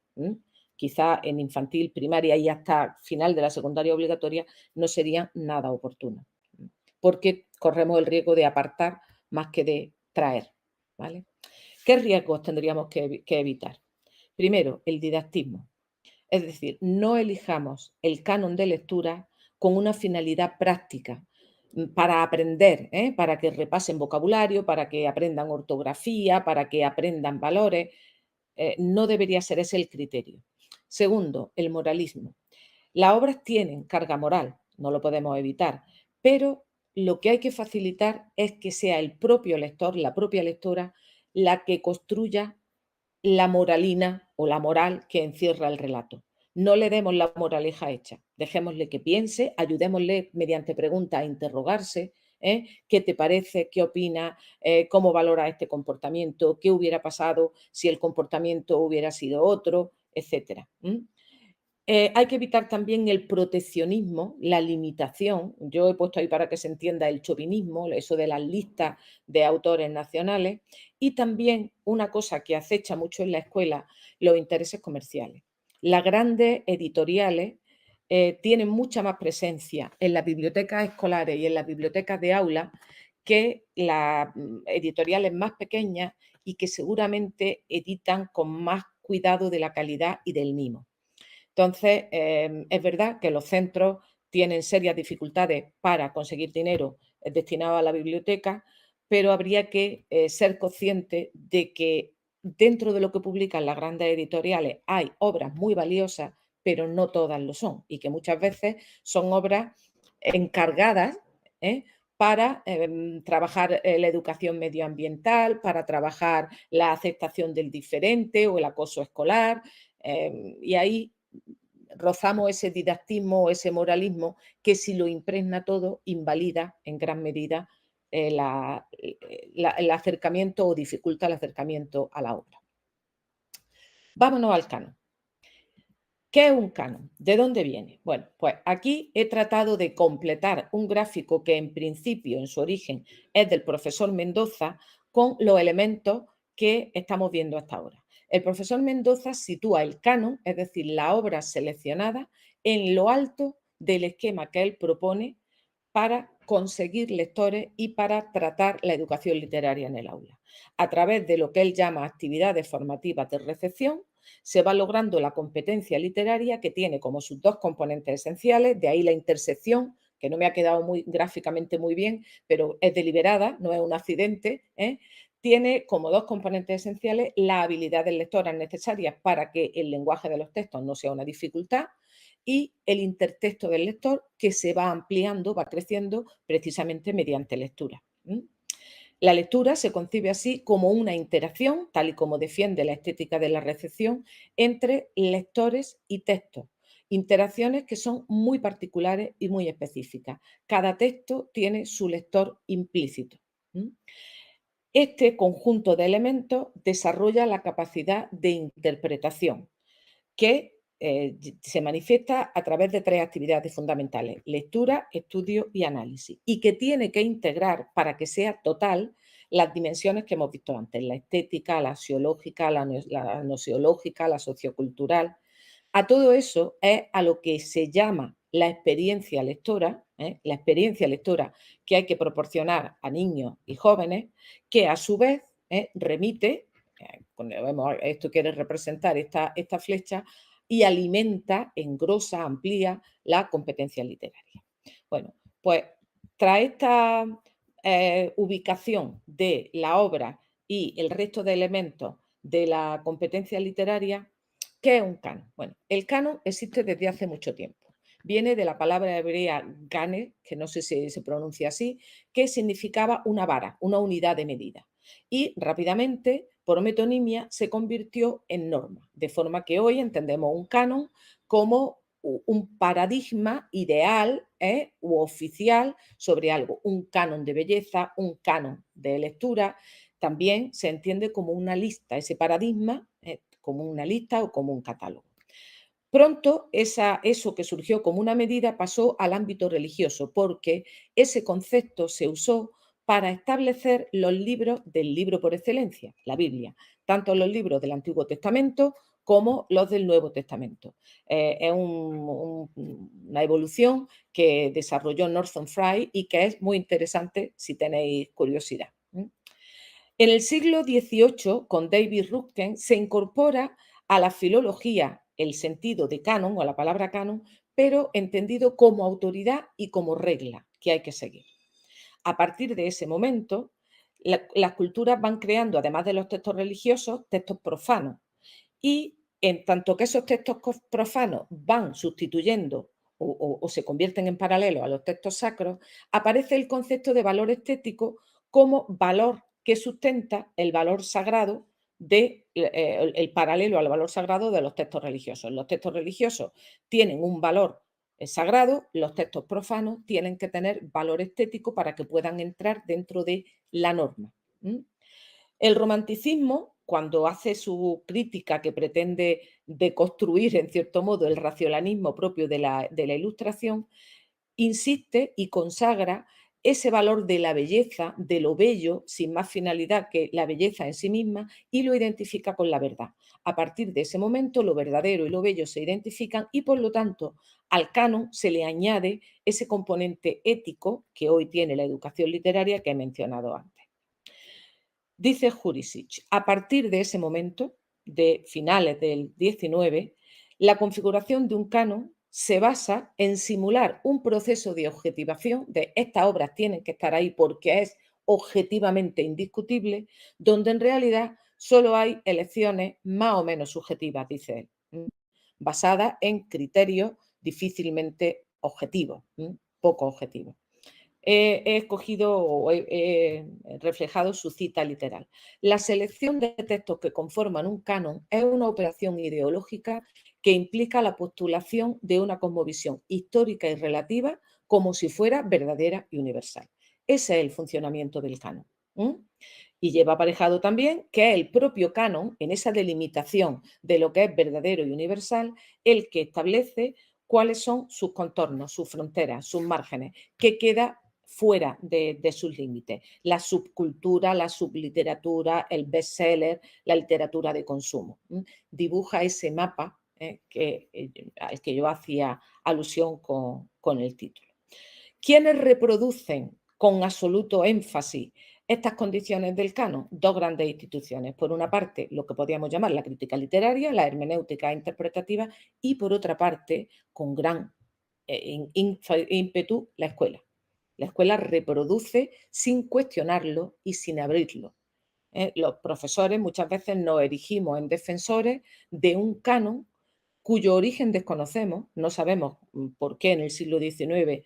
quizá en infantil, primaria y hasta final de la secundaria obligatoria, no serían nada oportunos, porque corremos el riesgo de apartar más que de traer, ¿vale? ¿Qué riesgos tendríamos que evitar? Primero, el didactismo. Es decir, no elijamos el canon de lectura con una finalidad práctica para aprender, para que repasen vocabulario, para que aprendan ortografía, para que aprendan valores. No debería ser ese el criterio. Segundo, el moralismo. Las obras tienen carga moral, no lo podemos evitar, pero lo que hay que facilitar es que sea el propio lector, la propia lectora, la que construya la moralina o la moral que encierra el relato. No le demos la moraleja hecha, dejémosle que piense, ayudémosle mediante preguntas a interrogarse, ¿qué te parece? ¿Qué opinas? ¿Cómo valora este comportamiento? ¿Qué hubiera pasado si el comportamiento hubiera sido otro? Etcétera. Hay que evitar también el proteccionismo, la limitación. Yo he puesto ahí para que se entienda el chauvinismo, eso de las listas de autores nacionales, y también una cosa que acecha mucho en la escuela, los intereses comerciales. Las grandes editoriales tienen mucha más presencia en las bibliotecas escolares y en las bibliotecas de aula que las editoriales más pequeñas y que seguramente editan con más cuidado de la calidad y del mimo. Entonces, es verdad que los centros tienen serias dificultades para conseguir dinero destinado a la biblioteca, pero habría que ser consciente de que dentro de lo que publican las grandes editoriales hay obras muy valiosas, pero no todas lo son, y que muchas veces son obras encargadas, para trabajar la educación medioambiental, para trabajar la aceptación del diferente o el acoso escolar, y ahí rozamos ese didactismo o ese moralismo que si lo impregna todo invalida en gran medida el acercamiento o dificulta el acercamiento a la obra. Vámonos al canon. ¿Qué es un canon? ¿De dónde viene? Bueno, pues aquí he tratado de completar un gráfico que en principio, en su origen, es del profesor Mendoza con los elementos que estamos viendo hasta ahora. El profesor Mendoza sitúa el canon, es decir, la obra seleccionada, en lo alto del esquema que él propone para conseguir lectores y para tratar la educación literaria en el aula. A través de lo que él llama actividades formativas de recepción, se va logrando la competencia literaria que tiene como sus dos componentes esenciales, de ahí la intersección, que no me ha quedado muy gráficamente muy bien, pero es deliberada, no es un accidente, tiene como dos componentes esenciales las habilidades lectoras necesarias para que el lenguaje de los textos no sea una dificultad y el intertexto del lector que se va ampliando, va creciendo precisamente mediante lectura. La lectura se concibe así como una interacción, tal y como defiende la estética de la recepción, entre lectores y textos. Interacciones que son muy particulares y muy específicas. Cada texto tiene su lector implícito. Este conjunto de elementos desarrolla la capacidad de interpretación, que se manifiesta a través de tres actividades fundamentales: lectura, estudio y análisis, y que tiene que integrar, para que sea total, las dimensiones que hemos visto antes: la estética, la axiológica, la nociológica, la sociocultural. A todo eso es a lo que se llama la experiencia lectora, la experiencia lectora que hay que proporcionar a niños y jóvenes, que a su vez remite, cuando vemos esto quiere representar esta flecha, y alimenta, engrosa, amplía la competencia literaria. Bueno, pues tras esta ubicación de la obra y el resto de elementos de la competencia literaria, ¿qué es un canon? Bueno, el canon existe desde hace mucho tiempo. Viene de la palabra hebrea gane, que no sé si se pronuncia así, que significaba una vara, una unidad de medida. Y rápidamente, por metonimia, se convirtió en norma, de forma que hoy entendemos un canon como un paradigma ideal u oficial sobre algo, un canon de belleza, un canon de lectura. También se entiende como una lista, ese paradigma como una lista o como un catálogo. Pronto eso que surgió como una medida pasó al ámbito religioso, porque ese concepto se usó para establecer los libros del libro por excelencia, la Biblia, tanto los libros del Antiguo Testamento como los del Nuevo Testamento. Es una evolución que desarrolló Norton Fry y que es muy interesante si tenéis curiosidad. En el siglo XVIII, con David Rutken, se incorpora a la filología el sentido de canon o la palabra canon, pero entendido como autoridad y como regla que hay que seguir. A partir de ese momento, las culturas van creando, además de los textos religiosos, textos profanos. Y en tanto que esos textos profanos van sustituyendo o se convierten en paralelo a los textos sacros, aparece el concepto de valor estético como valor que sustenta el valor sagrado el paralelo al valor sagrado de los textos religiosos. Los textos religiosos tienen un valor sagrado, los textos profanos tienen que tener valor estético para que puedan entrar dentro de la norma. El romanticismo, cuando hace su crítica que pretende deconstruir, en cierto modo, el racionalismo propio de la Ilustración, insiste y consagra ese valor de la belleza, de lo bello, sin más finalidad que la belleza en sí misma, y lo identifica con la verdad. A partir de ese momento, lo verdadero y lo bello se identifican y, por lo tanto, al canon se le añade ese componente ético que hoy tiene la educación literaria que he mencionado antes. Dice Jurisic, a partir de ese momento, de finales del XIX, la configuración de un canon se basa en simular un proceso de objetivación de estas obras tienen que estar ahí porque es objetivamente indiscutible, donde en realidad solo hay elecciones más o menos subjetivas, dice él, basadas en criterios difícilmente objetivos, poco objetivos. He escogido o he reflejado su cita literal. La selección de textos que conforman un canon es una operación ideológica que implica la postulación de una cosmovisión histórica y relativa como si fuera verdadera y universal. Ese es el funcionamiento del canon. Y lleva aparejado también que es el propio canon, en esa delimitación de lo que es verdadero y universal, el que establece cuáles son sus contornos, sus fronteras, sus márgenes, que queda fuera de sus límites. La subcultura, la subliteratura, el bestseller, la literatura de consumo. Dibuja ese mapa al que yo hacía alusión con el título. ¿Quiénes reproducen con absoluto énfasis estas condiciones del canon? Dos grandes instituciones. Por una parte, lo que podríamos llamar la crítica literaria, la hermenéutica interpretativa, y por otra parte, con gran ímpetu, la escuela. La escuela reproduce sin cuestionarlo y sin abrirlo. Los profesores muchas veces nos erigimos en defensores de un canon cuyo origen desconocemos, no sabemos por qué en el siglo XIX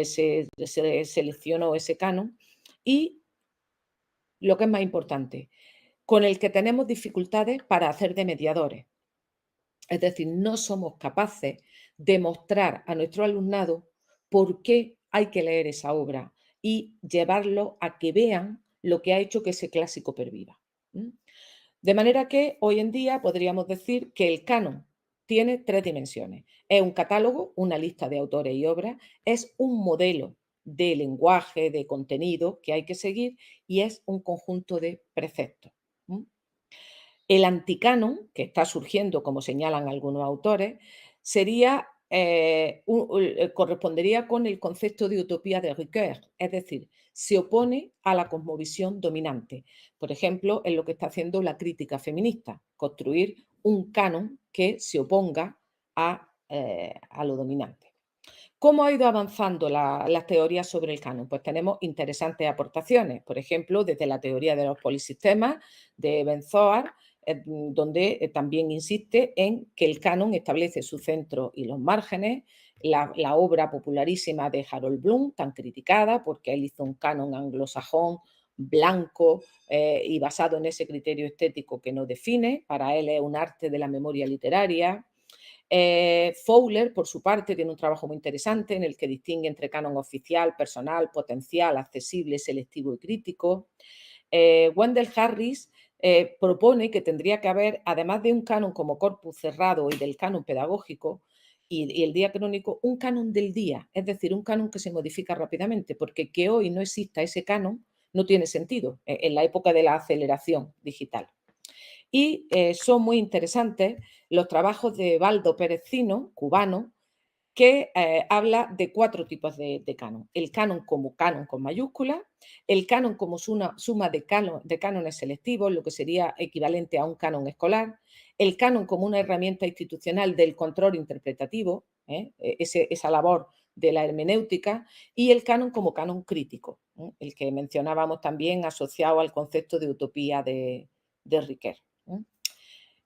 se seleccionó ese canon y, lo que es más importante, con el que tenemos dificultades para hacer de mediadores. Es decir, no somos capaces de mostrar a nuestro alumnado por qué hay que leer esa obra y llevarlo a que vean lo que ha hecho que ese clásico perviva. De manera que hoy en día podríamos decir que el canon tiene tres dimensiones. Es un catálogo, una lista de autores y obras, es un modelo de lenguaje, de contenido que hay que seguir y es un conjunto de preceptos. El anticanon, que está surgiendo, como señalan algunos autores, sería, correspondería con el concepto de utopía de Ricoeur, es decir, se opone a la cosmovisión dominante. Por ejemplo, en lo que está haciendo la crítica feminista, construir un canon que se oponga a lo dominante. ¿Cómo ha ido avanzando las teorías sobre el canon? Pues tenemos interesantes aportaciones, por ejemplo, desde la teoría de los polisistemas de Benzoar, donde también insiste en que el canon establece su centro y los márgenes, la obra popularísima de Harold Bloom, tan criticada porque él hizo un canon anglosajón blanco y basado en ese criterio estético que no define, para él es un arte de la memoria literaria. Fowler, por su parte, tiene un trabajo muy interesante en el que distingue entre canon oficial, personal, potencial, accesible, selectivo y crítico. Wendell Harris propone que tendría que haber, además de un canon como corpus cerrado y del canon pedagógico y el diacrónico, un canon del día, es decir, un canon que se modifica rápidamente, porque que hoy no exista ese canon no tiene sentido en la época de la aceleración digital. Y son muy interesantes los trabajos de Baldo Pérez-Cino, cubano, que habla de 4 tipos de canon. El canon como canon con mayúscula, el canon como suma de cánones selectivos, lo que sería equivalente a un canon escolar, el canon como una herramienta institucional del control interpretativo, esa labor de la hermenéutica, y el canon como canon crítico, el que mencionábamos también asociado al concepto de utopía de Riquet.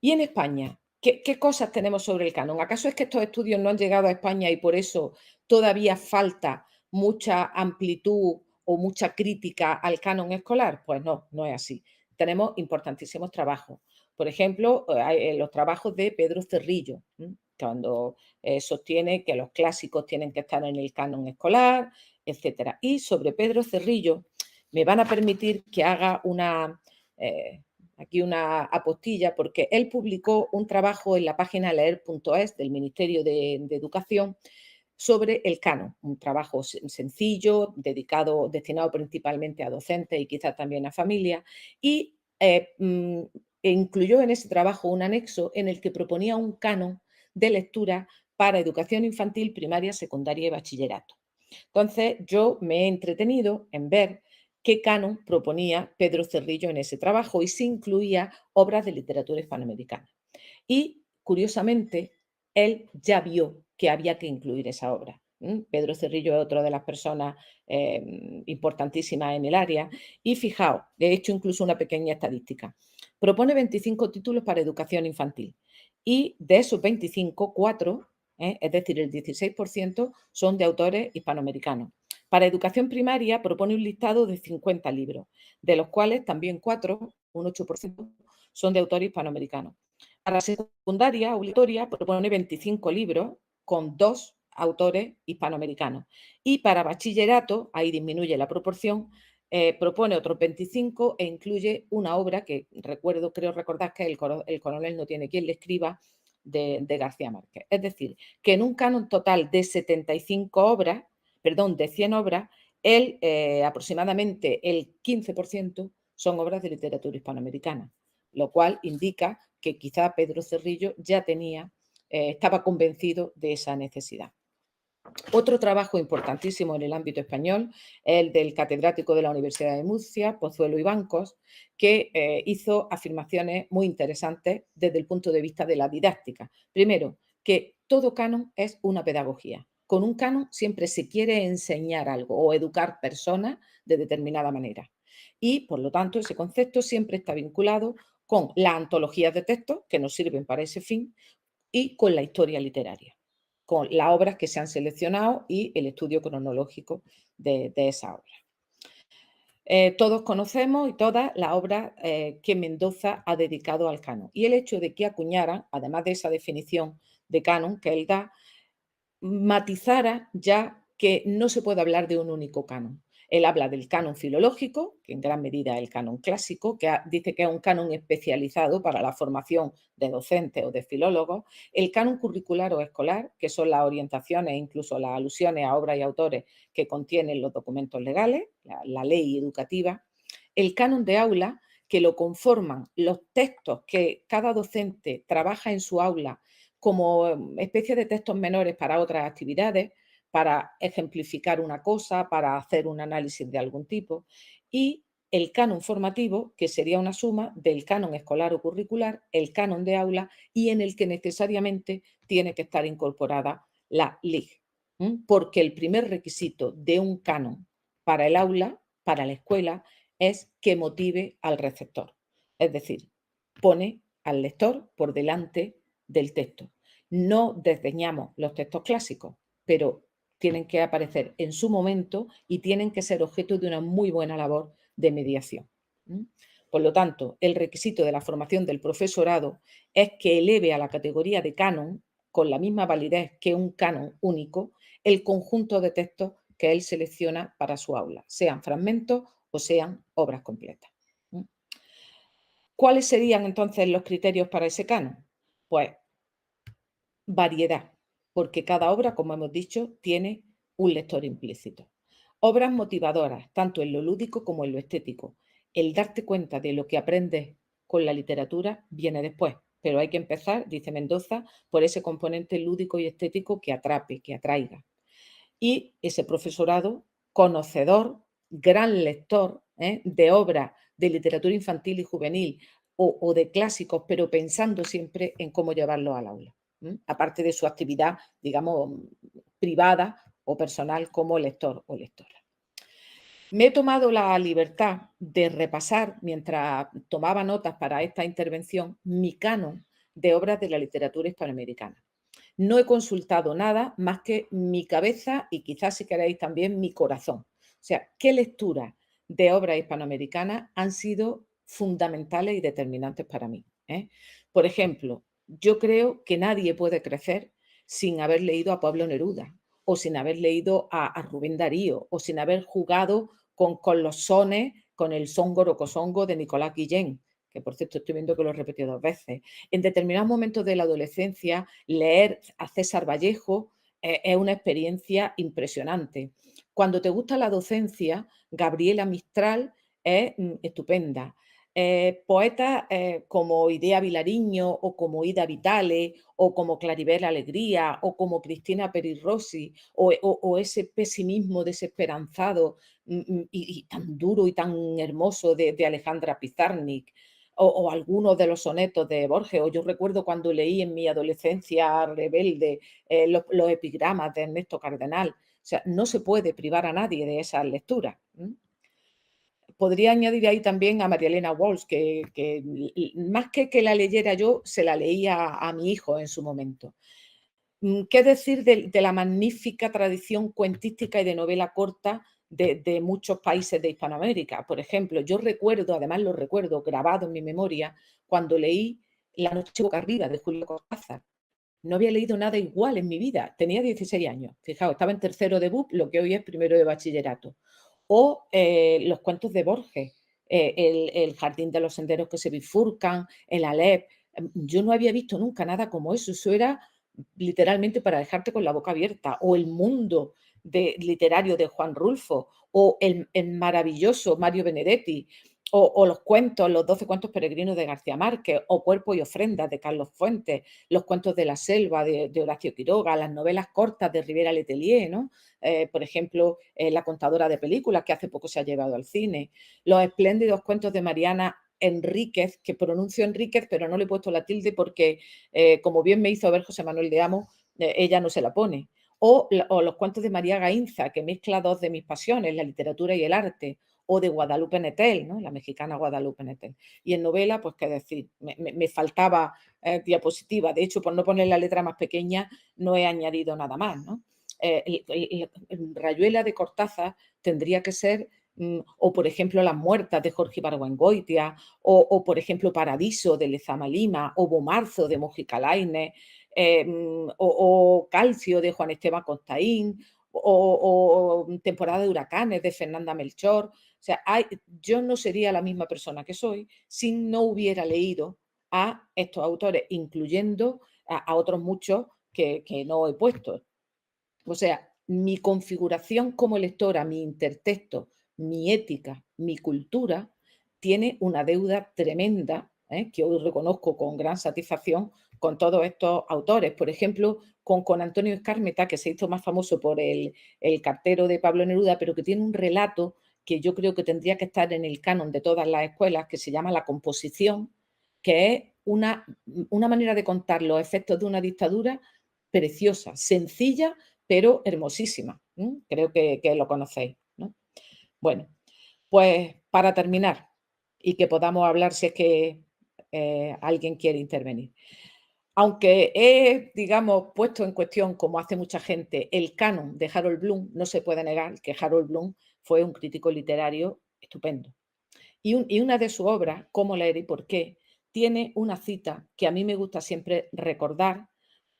Y en España, ¿qué cosas tenemos sobre el canon? ¿Acaso es que estos estudios no han llegado a España y por eso todavía falta mucha amplitud o mucha crítica al canon escolar? Pues no, no es así. Tenemos importantísimos trabajos. Por ejemplo, los trabajos de Pedro Cerrillo, cuando sostiene que los clásicos tienen que estar en el canon escolar, etcétera. Y sobre Pedro Cerrillo, me van a permitir que haga aquí una apostilla, porque él publicó un trabajo en la página leer.es del Ministerio de Educación sobre el canon, un trabajo sencillo, destinado principalmente a docentes y quizás también a familias, y incluyó en ese trabajo un anexo en el que proponía un canon de lectura para educación infantil, primaria, secundaria y bachillerato. Entonces, yo me he entretenido en ver qué canon proponía Pedro Cerrillo en ese trabajo y si incluía obras de literatura hispanoamericana. Y, curiosamente, él ya vio que había que incluir esa obra. Pedro Cerrillo es otra de las personas importantísimas en el área. Y fijaos, he hecho incluso una pequeña estadística. Propone 25 títulos para educación infantil y de esos 25, 4, es decir, el 16%, son de autores hispanoamericanos. Para educación primaria propone un listado de 50 libros, de los cuales también 4, un 8%, son de autores hispanoamericanos. Para secundaria obligatoria propone 25 libros con 2 autores hispanoamericanos. Y para bachillerato, ahí disminuye la proporción, propone otros 25 e incluye una obra que creo recordar que el coronel no tiene quien le escriba, de García Márquez. Es decir, que en un canon total de 75 obras, de 100 obras, aproximadamente el 15% son obras de literatura hispanoamericana, lo cual indica que quizá Pedro Cerrillo ya estaba convencido de esa necesidad. Otro trabajo importantísimo en el ámbito español es el del catedrático de la Universidad de Murcia, Pozuelo y Bancos, que hizo afirmaciones muy interesantes desde el punto de vista de la didáctica. Primero, que todo canon es una pedagogía. Con un canon siempre se quiere enseñar algo o educar personas de determinada manera. Y, por lo tanto, ese concepto siempre está vinculado con las antologías de textos, que nos sirven para ese fin, y con la historia literaria, con las obras que se han seleccionado y el estudio cronológico de esa obra. Todos conocemos y todas las obras que Mendoza ha dedicado al canon. Y el hecho de que acuñara, además de esa definición de canon que él da, matizara ya que no se puede hablar de un único canon. Él habla del canon filológico, que en gran medida es el canon clásico, que dice que es un canon especializado para la formación de docentes o de filólogos, el canon curricular o escolar, que son las orientaciones e incluso las alusiones a obras y autores que contienen los documentos legales, la ley educativa, el canon de aula, que lo conforman los textos que cada docente trabaja en su aula como especie de textos menores para otras actividades, para ejemplificar una cosa, para hacer un análisis de algún tipo, y el canon formativo, que sería una suma del canon escolar o curricular, el canon de aula y en el que necesariamente tiene que estar incorporada la LIG, porque el primer requisito de un canon para el aula, para la escuela, es que motive al receptor. Es decir, pone al lector por delante del texto. No desdeñamos los textos clásicos, pero tienen que aparecer en su momento y tienen que ser objeto de una muy buena labor de mediación. Por lo tanto, el requisito de la formación del profesorado es que eleve a la categoría de canon con la misma validez que un canon único el conjunto de textos que él selecciona para su aula, sean fragmentos o sean obras completas. ¿Cuáles serían entonces los criterios para ese canon? Pues variedad, porque cada obra, como hemos dicho, tiene un lector implícito. Obras motivadoras, tanto en lo lúdico como en lo estético. El darte cuenta de lo que aprendes con la literatura viene después, pero hay que empezar, dice Mendoza, por ese componente lúdico y estético que atrape, que atraiga. Y ese profesorado conocedor, gran lector de obras de literatura infantil y juvenil o de clásicos, pero pensando siempre en cómo llevarlos al aula. Aparte de su actividad, digamos, privada o personal como lector o lectora. Me he tomado la libertad de repasar, mientras tomaba notas para esta intervención, mi canon de obras de la literatura hispanoamericana. No he consultado nada más que mi cabeza y quizás, si queréis, también mi corazón. O sea, qué lecturas de obras hispanoamericanas han sido fundamentales y determinantes para mí. Por ejemplo, yo creo que nadie puede crecer sin haber leído a Pablo Neruda o sin haber leído a Rubén Darío o sin haber jugado con los sones, con el son gorocosongo de Nicolás Guillén, que por cierto estoy viendo que lo he repetido 2 veces. En determinados momentos de la adolescencia, leer a César Vallejo es una experiencia impresionante. Cuando te gusta la docencia, Gabriela Mistral es estupenda. Poetas como Idea Vilariño o como Ida Vitale o como Claribel Alegría o como Cristina Peri Rossi o ese pesimismo desesperanzado y tan duro y tan hermoso de Alejandra Pizarnik o algunos de los sonetos de Borges, o yo recuerdo cuando leí en mi adolescencia rebelde los epigramas de Ernesto Cardenal. O sea, no se puede privar a nadie de esas lecturas. Podría añadir ahí también a María Elena Walsh, que más que la leyera yo, se la leía a mi hijo en su momento. ¿Qué decir de la magnífica tradición cuentística y de novela corta de muchos países de Hispanoamérica? Por ejemplo, yo recuerdo, además lo recuerdo grabado en mi memoria, cuando leí La noche boca arriba de Julio Cortázar. No había leído nada igual en mi vida. Tenía 16 años. Fijaos, estaba en tercero de BUP, lo que hoy es primero de bachillerato. O los cuentos de Borges, el jardín de los senderos que se bifurcan, el Alep. Yo no había visto nunca nada como eso. Eso era literalmente para dejarte con la boca abierta. O el mundo literario de Juan Rulfo, o el maravilloso Mario Benedetti, o los cuentos, los 12 cuentos peregrinos de García Márquez, o Cuerpo y ofrendas de Carlos Fuentes, los cuentos de la selva de Horacio Quiroga, las novelas cortas de Rivera Letelier, ¿no? Por ejemplo, La contadora de películas, que hace poco se ha llevado al cine, los espléndidos cuentos de Mariana Enríquez, que pronuncio Enríquez, pero no le he puesto la tilde porque, como bien me hizo ver José Manuel de Amo, ella no se la pone. O los cuentos de María Gainza, que mezcla 2 de mis pasiones, la literatura y el arte, o de Guadalupe Nettel, ¿no? La mexicana Guadalupe Nettel. Y en novela, pues qué decir, me faltaba diapositiva. De hecho, por no poner la letra más pequeña, no he añadido nada más, ¿no? Rayuela de Cortázar tendría que ser, o por ejemplo, Las muertas de Jorge Ibargüengoitia, o por ejemplo, Paradiso de Lezama Lima, o Bomarzo de Mojica Lainez, o Calcio de Juan Esteban Costaín, o Temporada de huracanes de Fernanda Melchor. O sea, yo no sería la misma persona que soy si no hubiera leído a estos autores, incluyendo a otros muchos que no he puesto. O sea, mi configuración como lectora, mi intertexto, mi ética, mi cultura, tiene una deuda tremenda, que hoy reconozco con gran satisfacción con todos estos autores. Por ejemplo, con Antonio Escármeta, que se hizo más famoso por el cartero de Pablo Neruda, pero que tiene un relato que yo creo que tendría que estar en el canon de todas las escuelas, que se llama La composición, que es una manera de contar los efectos de una dictadura preciosa, sencilla, pero hermosísima. Creo que lo conocéis, ¿no? Bueno, pues para terminar y que podamos hablar si es que alguien quiere intervenir. Aunque he, digamos, puesto en cuestión, como hace mucha gente, el canon de Harold Bloom, no se puede negar que Harold Bloom fue un crítico literario estupendo. Y una de sus obras, Cómo leer y por qué, tiene una cita que a mí me gusta siempre recordar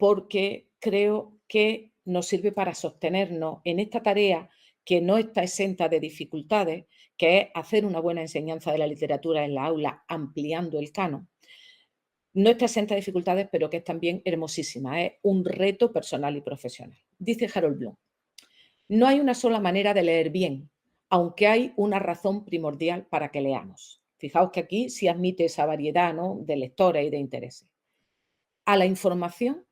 porque creo que nos sirve para sostenernos en esta tarea que no está exenta de dificultades, que es hacer una buena enseñanza de la literatura en la aula, ampliando el canon. No está exenta de dificultades, pero que es también hermosísima, es un reto personal y profesional. Dice Harold Bloom: no hay una sola manera de leer bien, aunque hay una razón primordial para que leamos. Fijaos que aquí sí admite esa variedad, ¿no?, de lectores y de intereses. A la información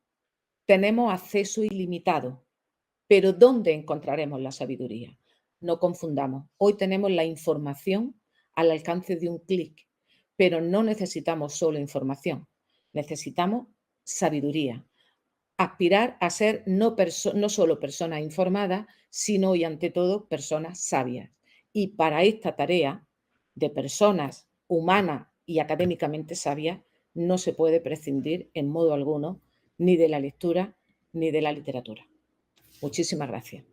tenemos acceso ilimitado, pero ¿dónde encontraremos la sabiduría? No confundamos. Hoy tenemos la información al alcance de un clic, pero no necesitamos solo información, necesitamos sabiduría. Aspirar a ser no solo personas informadas, sino y ante todo personas sabias. Y para esta tarea de personas humanas y académicamente sabias, no se puede prescindir en modo alguno ni de la lectura ni de la literatura. Muchísimas gracias.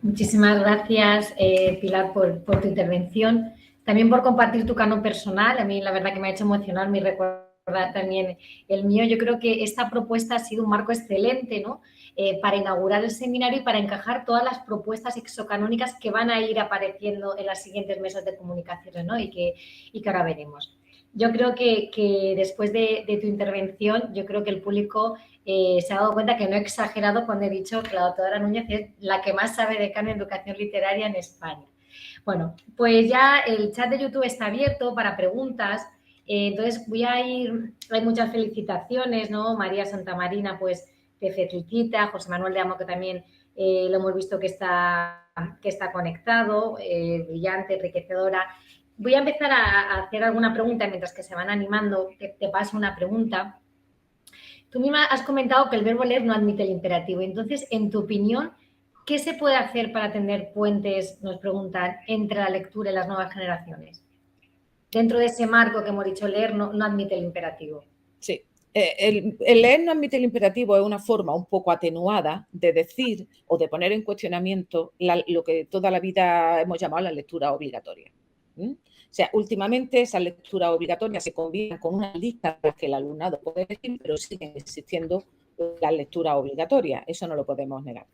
Muchísimas gracias, Pilar, por tu intervención. También por compartir tu canon personal. A mí la verdad que me ha hecho emocionar mi recordar también el mío. Yo creo que esta propuesta ha sido un marco excelente, ¿no?, para inaugurar el seminario y para encajar todas las propuestas exocanónicas que van a ir apareciendo en las siguientes mesas de comunicaciones, ¿no?, y que ahora veremos. Yo creo que después de tu intervención, yo creo que el público se ha dado cuenta que no he exagerado cuando he dicho que la doctora Núñez es la que más sabe de canon en educación literaria en España. Bueno, pues ya el chat de YouTube está abierto para preguntas. Entonces voy a ir, hay muchas felicitaciones, ¿no? María Santamarina, pues te felicita, José Manuel de Amo, que también lo hemos visto que está conectado, brillante, enriquecedora. Voy a empezar a hacer alguna pregunta mientras que se van animando. Te paso una pregunta. Tú misma has comentado que el verbo leer no admite el imperativo. Entonces, en tu opinión, ¿qué se puede hacer para tender puentes, nos preguntan, entre la lectura y las nuevas generaciones? Dentro de ese marco que hemos dicho, leer no admite el imperativo. Sí. El leer no admite el imperativo es una forma un poco atenuada de decir o de poner en cuestionamiento lo que toda la vida hemos llamado la lectura obligatoria. O sea, últimamente esas lecturas obligatorias se combinan con una lista que el alumnado puede elegir, pero siguen existiendo las lecturas obligatorias, eso no lo podemos negar.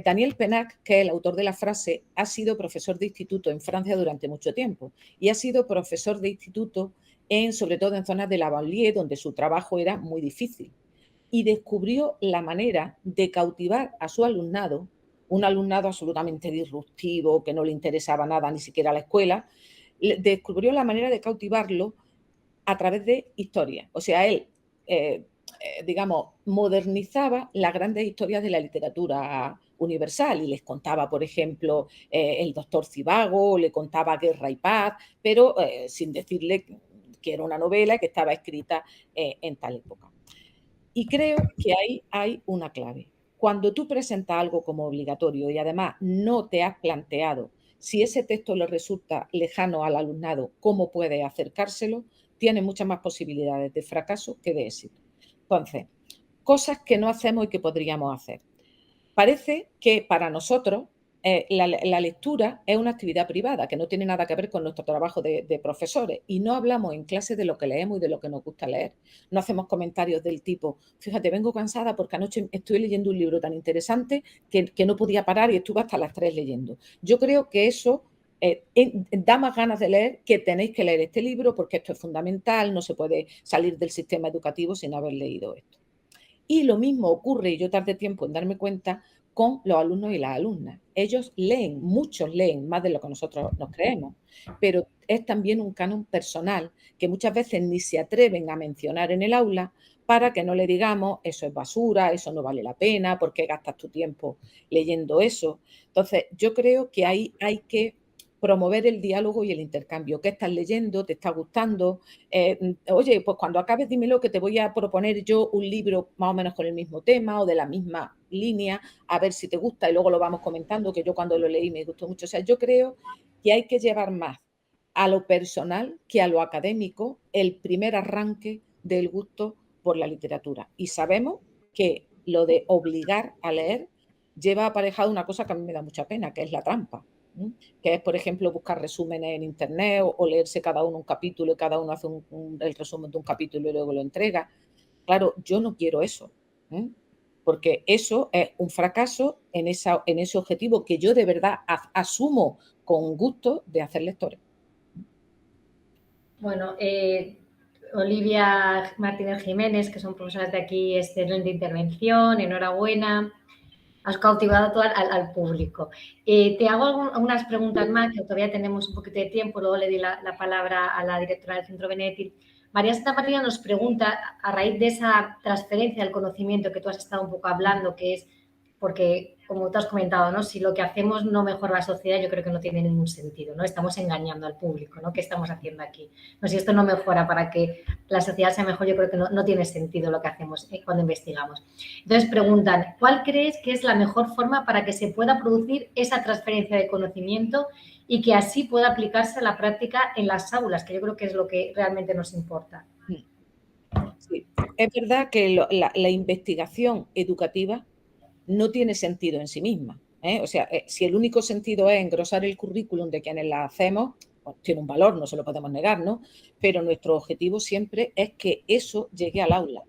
Daniel Pennac, que es el autor de la frase, ha sido profesor de instituto en Francia durante mucho tiempo y ha sido profesor de instituto sobre todo en zonas de la banlieue, donde su trabajo era muy difícil. Y descubrió la manera de cautivar a su alumnado, un alumnado absolutamente disruptivo, que no le interesaba nada, ni siquiera la escuela, descubrió la manera de cautivarlo a través de historias. O sea, él, digamos, modernizaba las grandes historias de la literatura universal y les contaba, por ejemplo, el doctor Zivago, le contaba Guerra y Paz, pero sin decirle que era una novela que estaba escrita en tal época. Y creo que ahí hay una clave. Cuando tú presentas algo como obligatorio y además no te has planteado si ese texto le resulta lejano al alumnado, cómo puede acercárselo, tiene muchas más posibilidades de fracaso que de éxito. Entonces, cosas que no hacemos y que podríamos hacer. Parece que para nosotros la lectura es una actividad privada que no tiene nada que ver con nuestro trabajo de profesores y no hablamos en clase de lo que leemos y de lo que nos gusta leer. No hacemos comentarios del tipo, fíjate, vengo cansada porque anoche estuve leyendo un libro tan interesante que no podía parar y estuve hasta las 3 leyendo. Yo creo que eso da más ganas de leer que tenéis que leer este libro porque esto es fundamental, no se puede salir del sistema educativo sin haber leído esto. Y lo mismo ocurre, y yo tardé tiempo en darme cuenta, con los alumnos y las alumnas. Ellos leen, muchos leen más de lo que nosotros nos creemos, pero es también un canon personal que muchas veces ni se atreven a mencionar en el aula para que no le digamos eso es basura, eso no vale la pena, ¿por qué gastas tu tiempo leyendo eso? Entonces, yo creo que ahí hay que promover el diálogo y el intercambio. ¿Qué estás leyendo? ¿Te está gustando? Oye, pues cuando acabes dímelo que te voy a proponer yo un libro más o menos con el mismo tema o de la misma línea, a ver si te gusta y luego lo vamos comentando, que yo cuando lo leí me gustó mucho. O sea, yo creo que hay que llevar más a lo personal que a lo académico el primer arranque del gusto por la literatura. Y sabemos que lo de obligar a leer lleva aparejado una cosa que a mí me da mucha pena, que es la trampa. que es, por ejemplo, buscar resúmenes en internet o leerse cada uno un capítulo y cada uno hace el resumen de un capítulo y luego lo entrega. Claro, yo no quiero eso, ¿eh? Porque eso es un fracaso en ese objetivo que yo de verdad asumo con gusto de hacer lectores. Bueno, Olivia Martínez Jiménez, que son profesoras de aquí, excelente intervención, enhorabuena. Has cautivado todo al público. Te hago algunas preguntas más, que todavía tenemos un poquito de tiempo, luego le di la palabra a la directora del Centro Benedetti. María Santa María nos pregunta, a raíz de esa transferencia del conocimiento que tú has estado un poco hablando, que es porque, como tú has comentado, ¿no? Si lo que hacemos no mejora la sociedad, yo creo que no tiene ningún sentido, ¿no? Estamos engañando al público, ¿no? ¿Qué estamos haciendo aquí? No, si esto no mejora para que la sociedad sea mejor, yo creo que no tiene sentido lo que hacemos cuando investigamos. Entonces preguntan, ¿cuál crees que es la mejor forma para que se pueda producir esa transferencia de conocimiento y que así pueda aplicarse a la práctica en las aulas, que yo creo que es lo que realmente nos importa? Sí. Es verdad que la investigación educativa no tiene sentido en sí misma, ¿eh? O sea, si el único sentido es engrosar el currículum de quienes la hacemos, pues tiene un valor, no se lo podemos negar, ¿no? Pero nuestro objetivo siempre es que eso llegue al aula.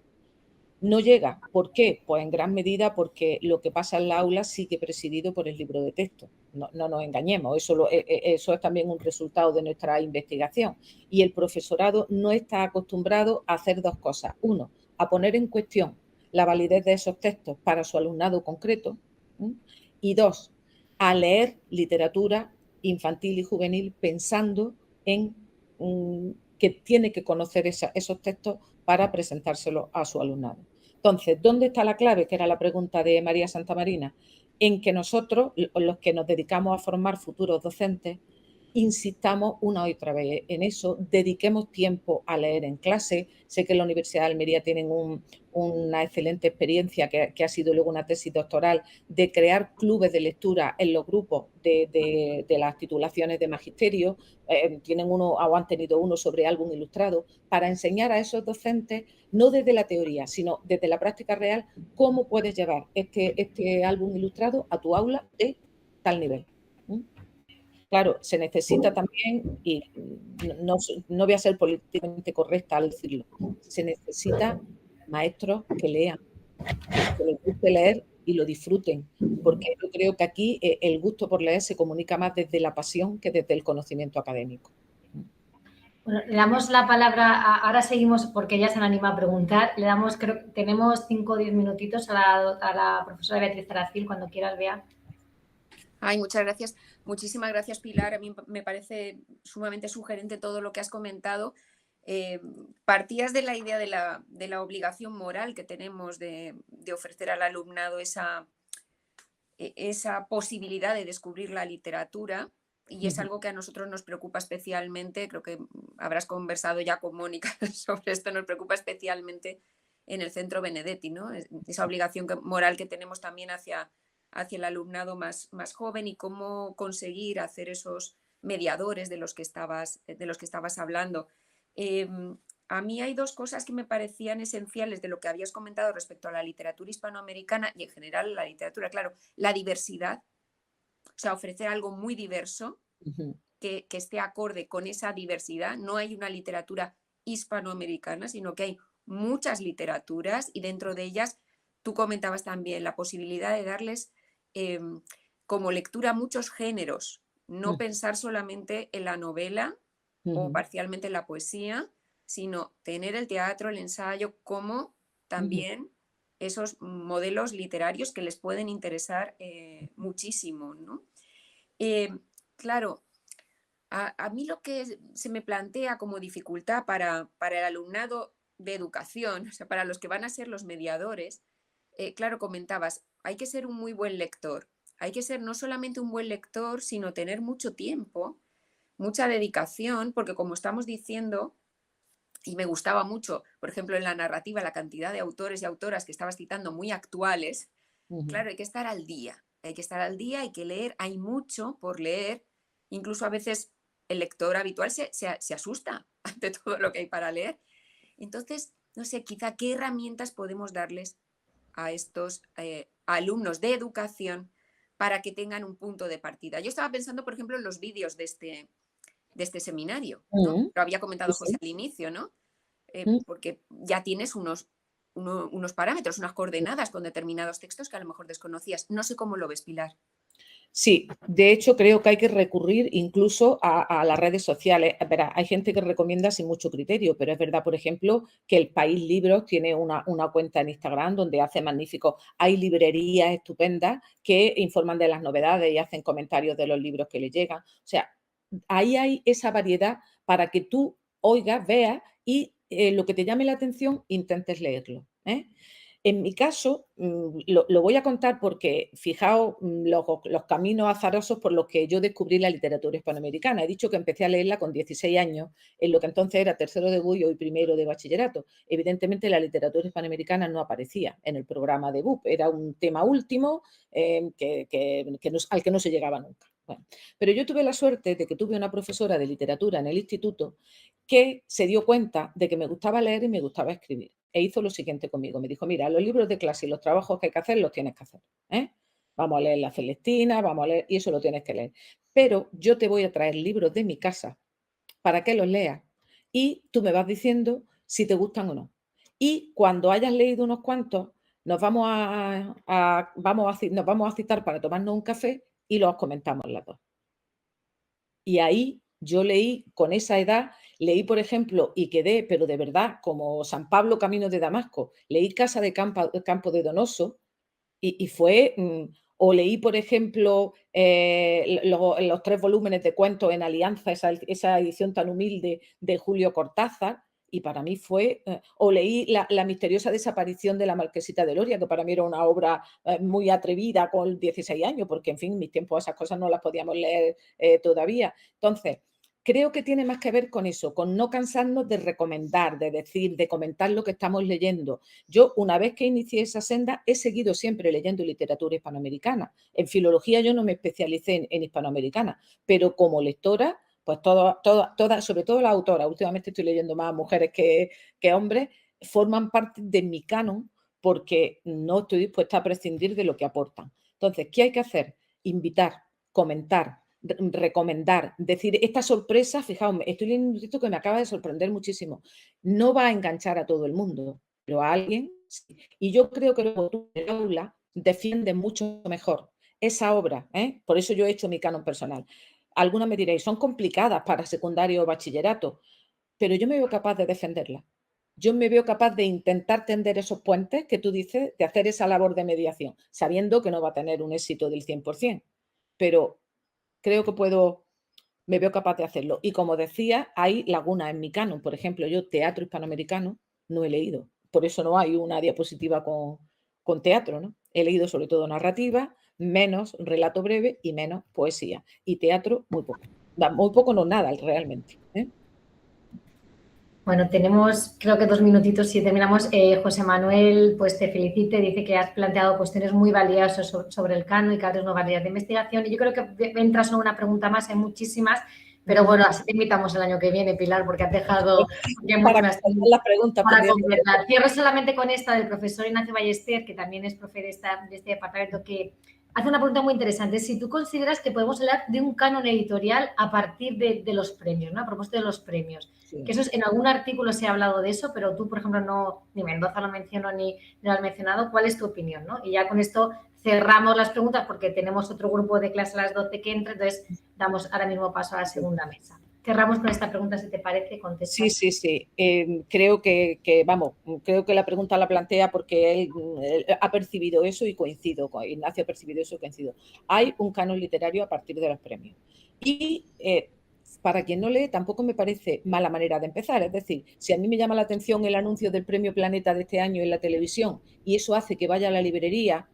No llega. ¿Por qué? Pues en gran medida porque lo que pasa en la aula sigue presidido por el libro de texto. No nos engañemos, eso es también un resultado de nuestra investigación. Y el profesorado no está acostumbrado a hacer dos cosas. Uno, a poner en cuestión la validez de esos textos para su alumnado concreto. ¿Sí? Y dos, a leer literatura infantil y juvenil pensando en que tiene que conocer esos textos para presentárselo a su alumnado. Entonces, ¿dónde está la clave? Que era la pregunta de María Santamarina. En que nosotros, los que nos dedicamos a formar futuros docentes, insistamos una y otra vez en eso, dediquemos tiempo a leer en clase. Sé que en la Universidad de Almería tienen una excelente experiencia, que ha sido luego una tesis doctoral, de crear clubes de lectura en los grupos de las titulaciones de magisterio. Tienen uno o han tenido uno sobre álbum ilustrado, para enseñar a esos docentes, no desde la teoría, sino desde la práctica real, cómo puedes llevar este álbum ilustrado a tu aula de tal nivel. Claro, se necesita también, y no voy a ser políticamente correcta al decirlo, se necesita maestros que lean, que les guste leer y lo disfruten, porque yo creo que aquí el gusto por leer se comunica más desde la pasión que desde el conocimiento académico. Bueno, le damos la palabra, ahora seguimos porque ella se han animado a preguntar, le damos, creo, tenemos 5 o 10 minutitos a la profesora Beatriz Aracil, cuando quieras, Bea. Ay, muchas gracias. Muchísimas gracias, Pilar. A mí me parece sumamente sugerente todo lo que has comentado. Partías de la idea de la obligación moral que tenemos de ofrecer al alumnado esa posibilidad de descubrir la literatura, y es algo que a nosotros nos preocupa especialmente. Creo que habrás conversado ya con Mónica sobre esto. Nos preocupa especialmente en el Centro Benedetti, ¿no? Esa obligación moral que tenemos también hacia el alumnado más joven, y cómo conseguir hacer esos mediadores de los que estabas hablando. A mí hay dos cosas que me parecían esenciales de lo que habías comentado respecto a la literatura hispanoamericana y en general la literatura. Claro, la diversidad, o sea, ofrecer algo muy diverso que esté acorde con esa diversidad. No hay una literatura hispanoamericana, sino que hay muchas literaturas, y dentro de ellas tú comentabas también la posibilidad de darles como lectura muchos géneros, no pensar solamente en la novela o parcialmente en la poesía, sino tener el teatro, el ensayo como también esos modelos literarios que les pueden interesar muchísimo, ¿no? Claro, a mí lo que se me plantea como dificultad para el alumnado de educación, o sea, para los que van a ser los mediadores, claro, comentabas, hay que ser un muy buen lector. Hay que ser no solamente un buen lector, sino tener mucho tiempo, mucha dedicación, porque como estamos diciendo, y me gustaba mucho, por ejemplo, en la narrativa, la cantidad de autores y autoras que estabas citando muy actuales. Claro, hay que estar al día, hay que leer, hay mucho por leer. Incluso a veces el lector habitual se asusta ante todo lo que hay para leer. Entonces, no sé, quizá qué herramientas podemos darles a estos alumnos de educación para que tengan un punto de partida. Yo estaba pensando, por ejemplo, en los vídeos de este seminario, ¿no? Lo había comentado José al inicio, ¿no? Porque ya tienes unos parámetros, unas coordenadas con determinados textos que a lo mejor desconocías. No sé cómo lo ves, Pilar. Sí, de hecho creo que hay que recurrir incluso a las redes sociales. Verá, hay gente que recomienda sin mucho criterio, pero es verdad, por ejemplo, que el País Libros tiene una cuenta en Instagram donde hace magnífico. Hay librerías estupendas que informan de las novedades y hacen comentarios de los libros que les llegan. O sea, ahí hay esa variedad para que tú oigas, veas y lo que te llame la atención intentes leerlo, ¿eh? En mi caso, lo voy a contar porque fijaos los caminos azarosos por los que yo descubrí la literatura hispanoamericana. He dicho que empecé a leerla con 16 años, en lo que entonces era tercero de BUP y hoy primero de bachillerato. Evidentemente la literatura hispanoamericana no aparecía en el programa de BUP, era un tema último al que no se llegaba nunca. Bueno, pero yo tuve la suerte de que tuve una profesora de literatura en el instituto que se dio cuenta de que me gustaba leer y me gustaba escribir. E hizo lo siguiente conmigo. Me dijo, mira, los libros de clase y los trabajos que hay que hacer, los tienes que hacer, ¿eh? Vamos a leer La Celestina, vamos a leer, y eso lo tienes que leer. Pero yo te voy a traer libros de mi casa para que los leas y tú me vas diciendo si te gustan o no. Y cuando hayas leído unos cuantos, nos vamos a citar para tomarnos un café y los comentamos las dos. Y ahí yo leí, con esa edad, leí, por ejemplo, y quedé, pero de verdad, como San Pablo camino de Damasco, leí Casa de Campo de Donoso y fue, o leí, por ejemplo, los 3 volúmenes de cuentos en Alianza, esa edición tan humilde de Julio Cortázar, y para mí fue, o leí la misteriosa desaparición de la Marquesita de Loria, que para mí era una obra muy atrevida con 16 años, porque en fin, en mis tiempos esas cosas no las podíamos leer todavía. Entonces, creo que tiene más que ver con eso, con no cansarnos de recomendar, de decir, de comentar lo que estamos leyendo. Yo, una vez que inicié esa senda, he seguido siempre leyendo literatura hispanoamericana. En filología yo no me especialicé en hispanoamericana, pero como lectora, pues todas, sobre todo las autoras, últimamente estoy leyendo más mujeres que hombres, forman parte de mi canon porque no estoy dispuesta a prescindir de lo que aportan. Entonces, ¿qué hay que hacer? Invitar, comentar, recomendar, decir, esta sorpresa, fijaos, estoy leyendo un texto que me acaba de sorprender muchísimo. No va a enganchar a todo el mundo, pero a alguien sí. Y yo creo que luego tú en el aula defiendes mucho mejor esa obra, ¿eh? Por eso yo he hecho mi canon personal. Algunas me diréis, son complicadas para secundario o bachillerato, pero yo me veo capaz de defenderla. Yo me veo capaz de intentar tender esos puentes que tú dices, de hacer esa labor de mediación, sabiendo que no va a tener un éxito del 100%, pero creo que me veo capaz de hacerlo. Y como decía, hay lagunas en mi canon. Por ejemplo, yo teatro hispanoamericano no he leído. Por eso no hay una diapositiva con teatro, ¿no? He leído sobre todo narrativa, menos relato breve y menos poesía. Y teatro, muy poco. Muy poco, no nada, realmente, ¿eh? Bueno, tenemos creo que 2 minutitos y terminamos. José Manuel, pues te felicite, dice que has planteado cuestiones muy valiosas sobre el canon y que abres nuevas líneas de investigación. Y yo creo que entras en una pregunta más, hay muchísimas, pero bueno, así te invitamos el año que viene, Pilar, porque has dejado ya mucho más las preguntas para completar. Cierro solamente con esta del profesor Ignacio Ballester, que también es profe de este departamento, que hace una pregunta muy interesante. Si tú consideras que podemos hablar de un canon editorial a partir de los premios, ¿no? A propósito de los premios. Sí. Que eso es, en algún artículo se ha hablado de eso, pero tú, por ejemplo, no, ni Mendoza lo mencionó ni lo has mencionado. ¿Cuál es tu opinión, no? Y ya con esto cerramos las preguntas porque tenemos otro grupo de clase a las 12 que entra, entonces damos ahora mismo paso a la segunda mesa. Cerramos con esta pregunta, si te parece, contestar. Sí. Creo que la pregunta la plantea porque él ha percibido eso y coincido. Ignacio ha percibido eso y coincido. Hay un canon literario a partir de los premios. Y para quien no lee, tampoco me parece mala manera de empezar. Es decir, si a mí me llama la atención el anuncio del Premio Planeta de este año en la televisión y eso hace que vaya a la librería,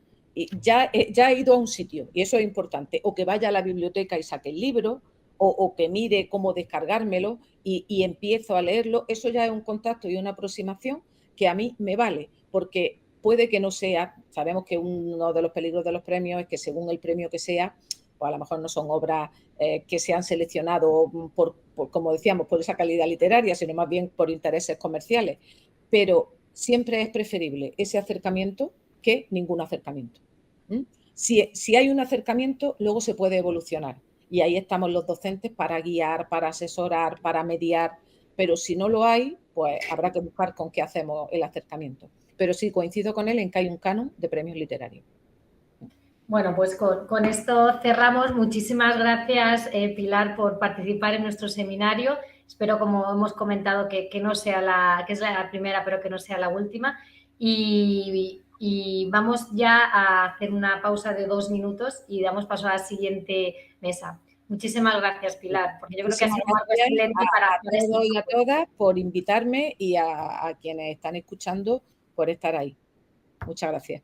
ya he ido a un sitio y eso es importante. O que vaya a la biblioteca y saque el libro, o que mire cómo descargármelo y empiezo a leerlo, eso ya es un contacto y una aproximación que a mí me vale, porque puede que no sea, sabemos que uno de los peligros de los premios es que según el premio que sea, pues a lo mejor no son obras que se han seleccionado como decíamos, por esa calidad literaria, sino más bien por intereses comerciales, pero siempre es preferible ese acercamiento que ningún acercamiento. Si hay un acercamiento, luego se puede evolucionar. Y ahí estamos los docentes para guiar, para asesorar, para mediar. Pero si no lo hay, pues habrá que buscar con qué hacemos el acercamiento. Pero sí, coincido con él en que hay un canon de premios literarios. Bueno, pues con esto cerramos. Muchísimas gracias, Pilar, por participar en nuestro seminario. Espero, como hemos comentado, que no sea que es la primera, pero que no sea la última. Y vamos ya a hacer una pausa de 2 minutos y damos paso a la siguiente mesa. Muchísimas gracias, Pilar, porque yo creo que ha sido algo excelente a todos y a todas por invitarme y a quienes están escuchando por estar ahí. Muchas gracias.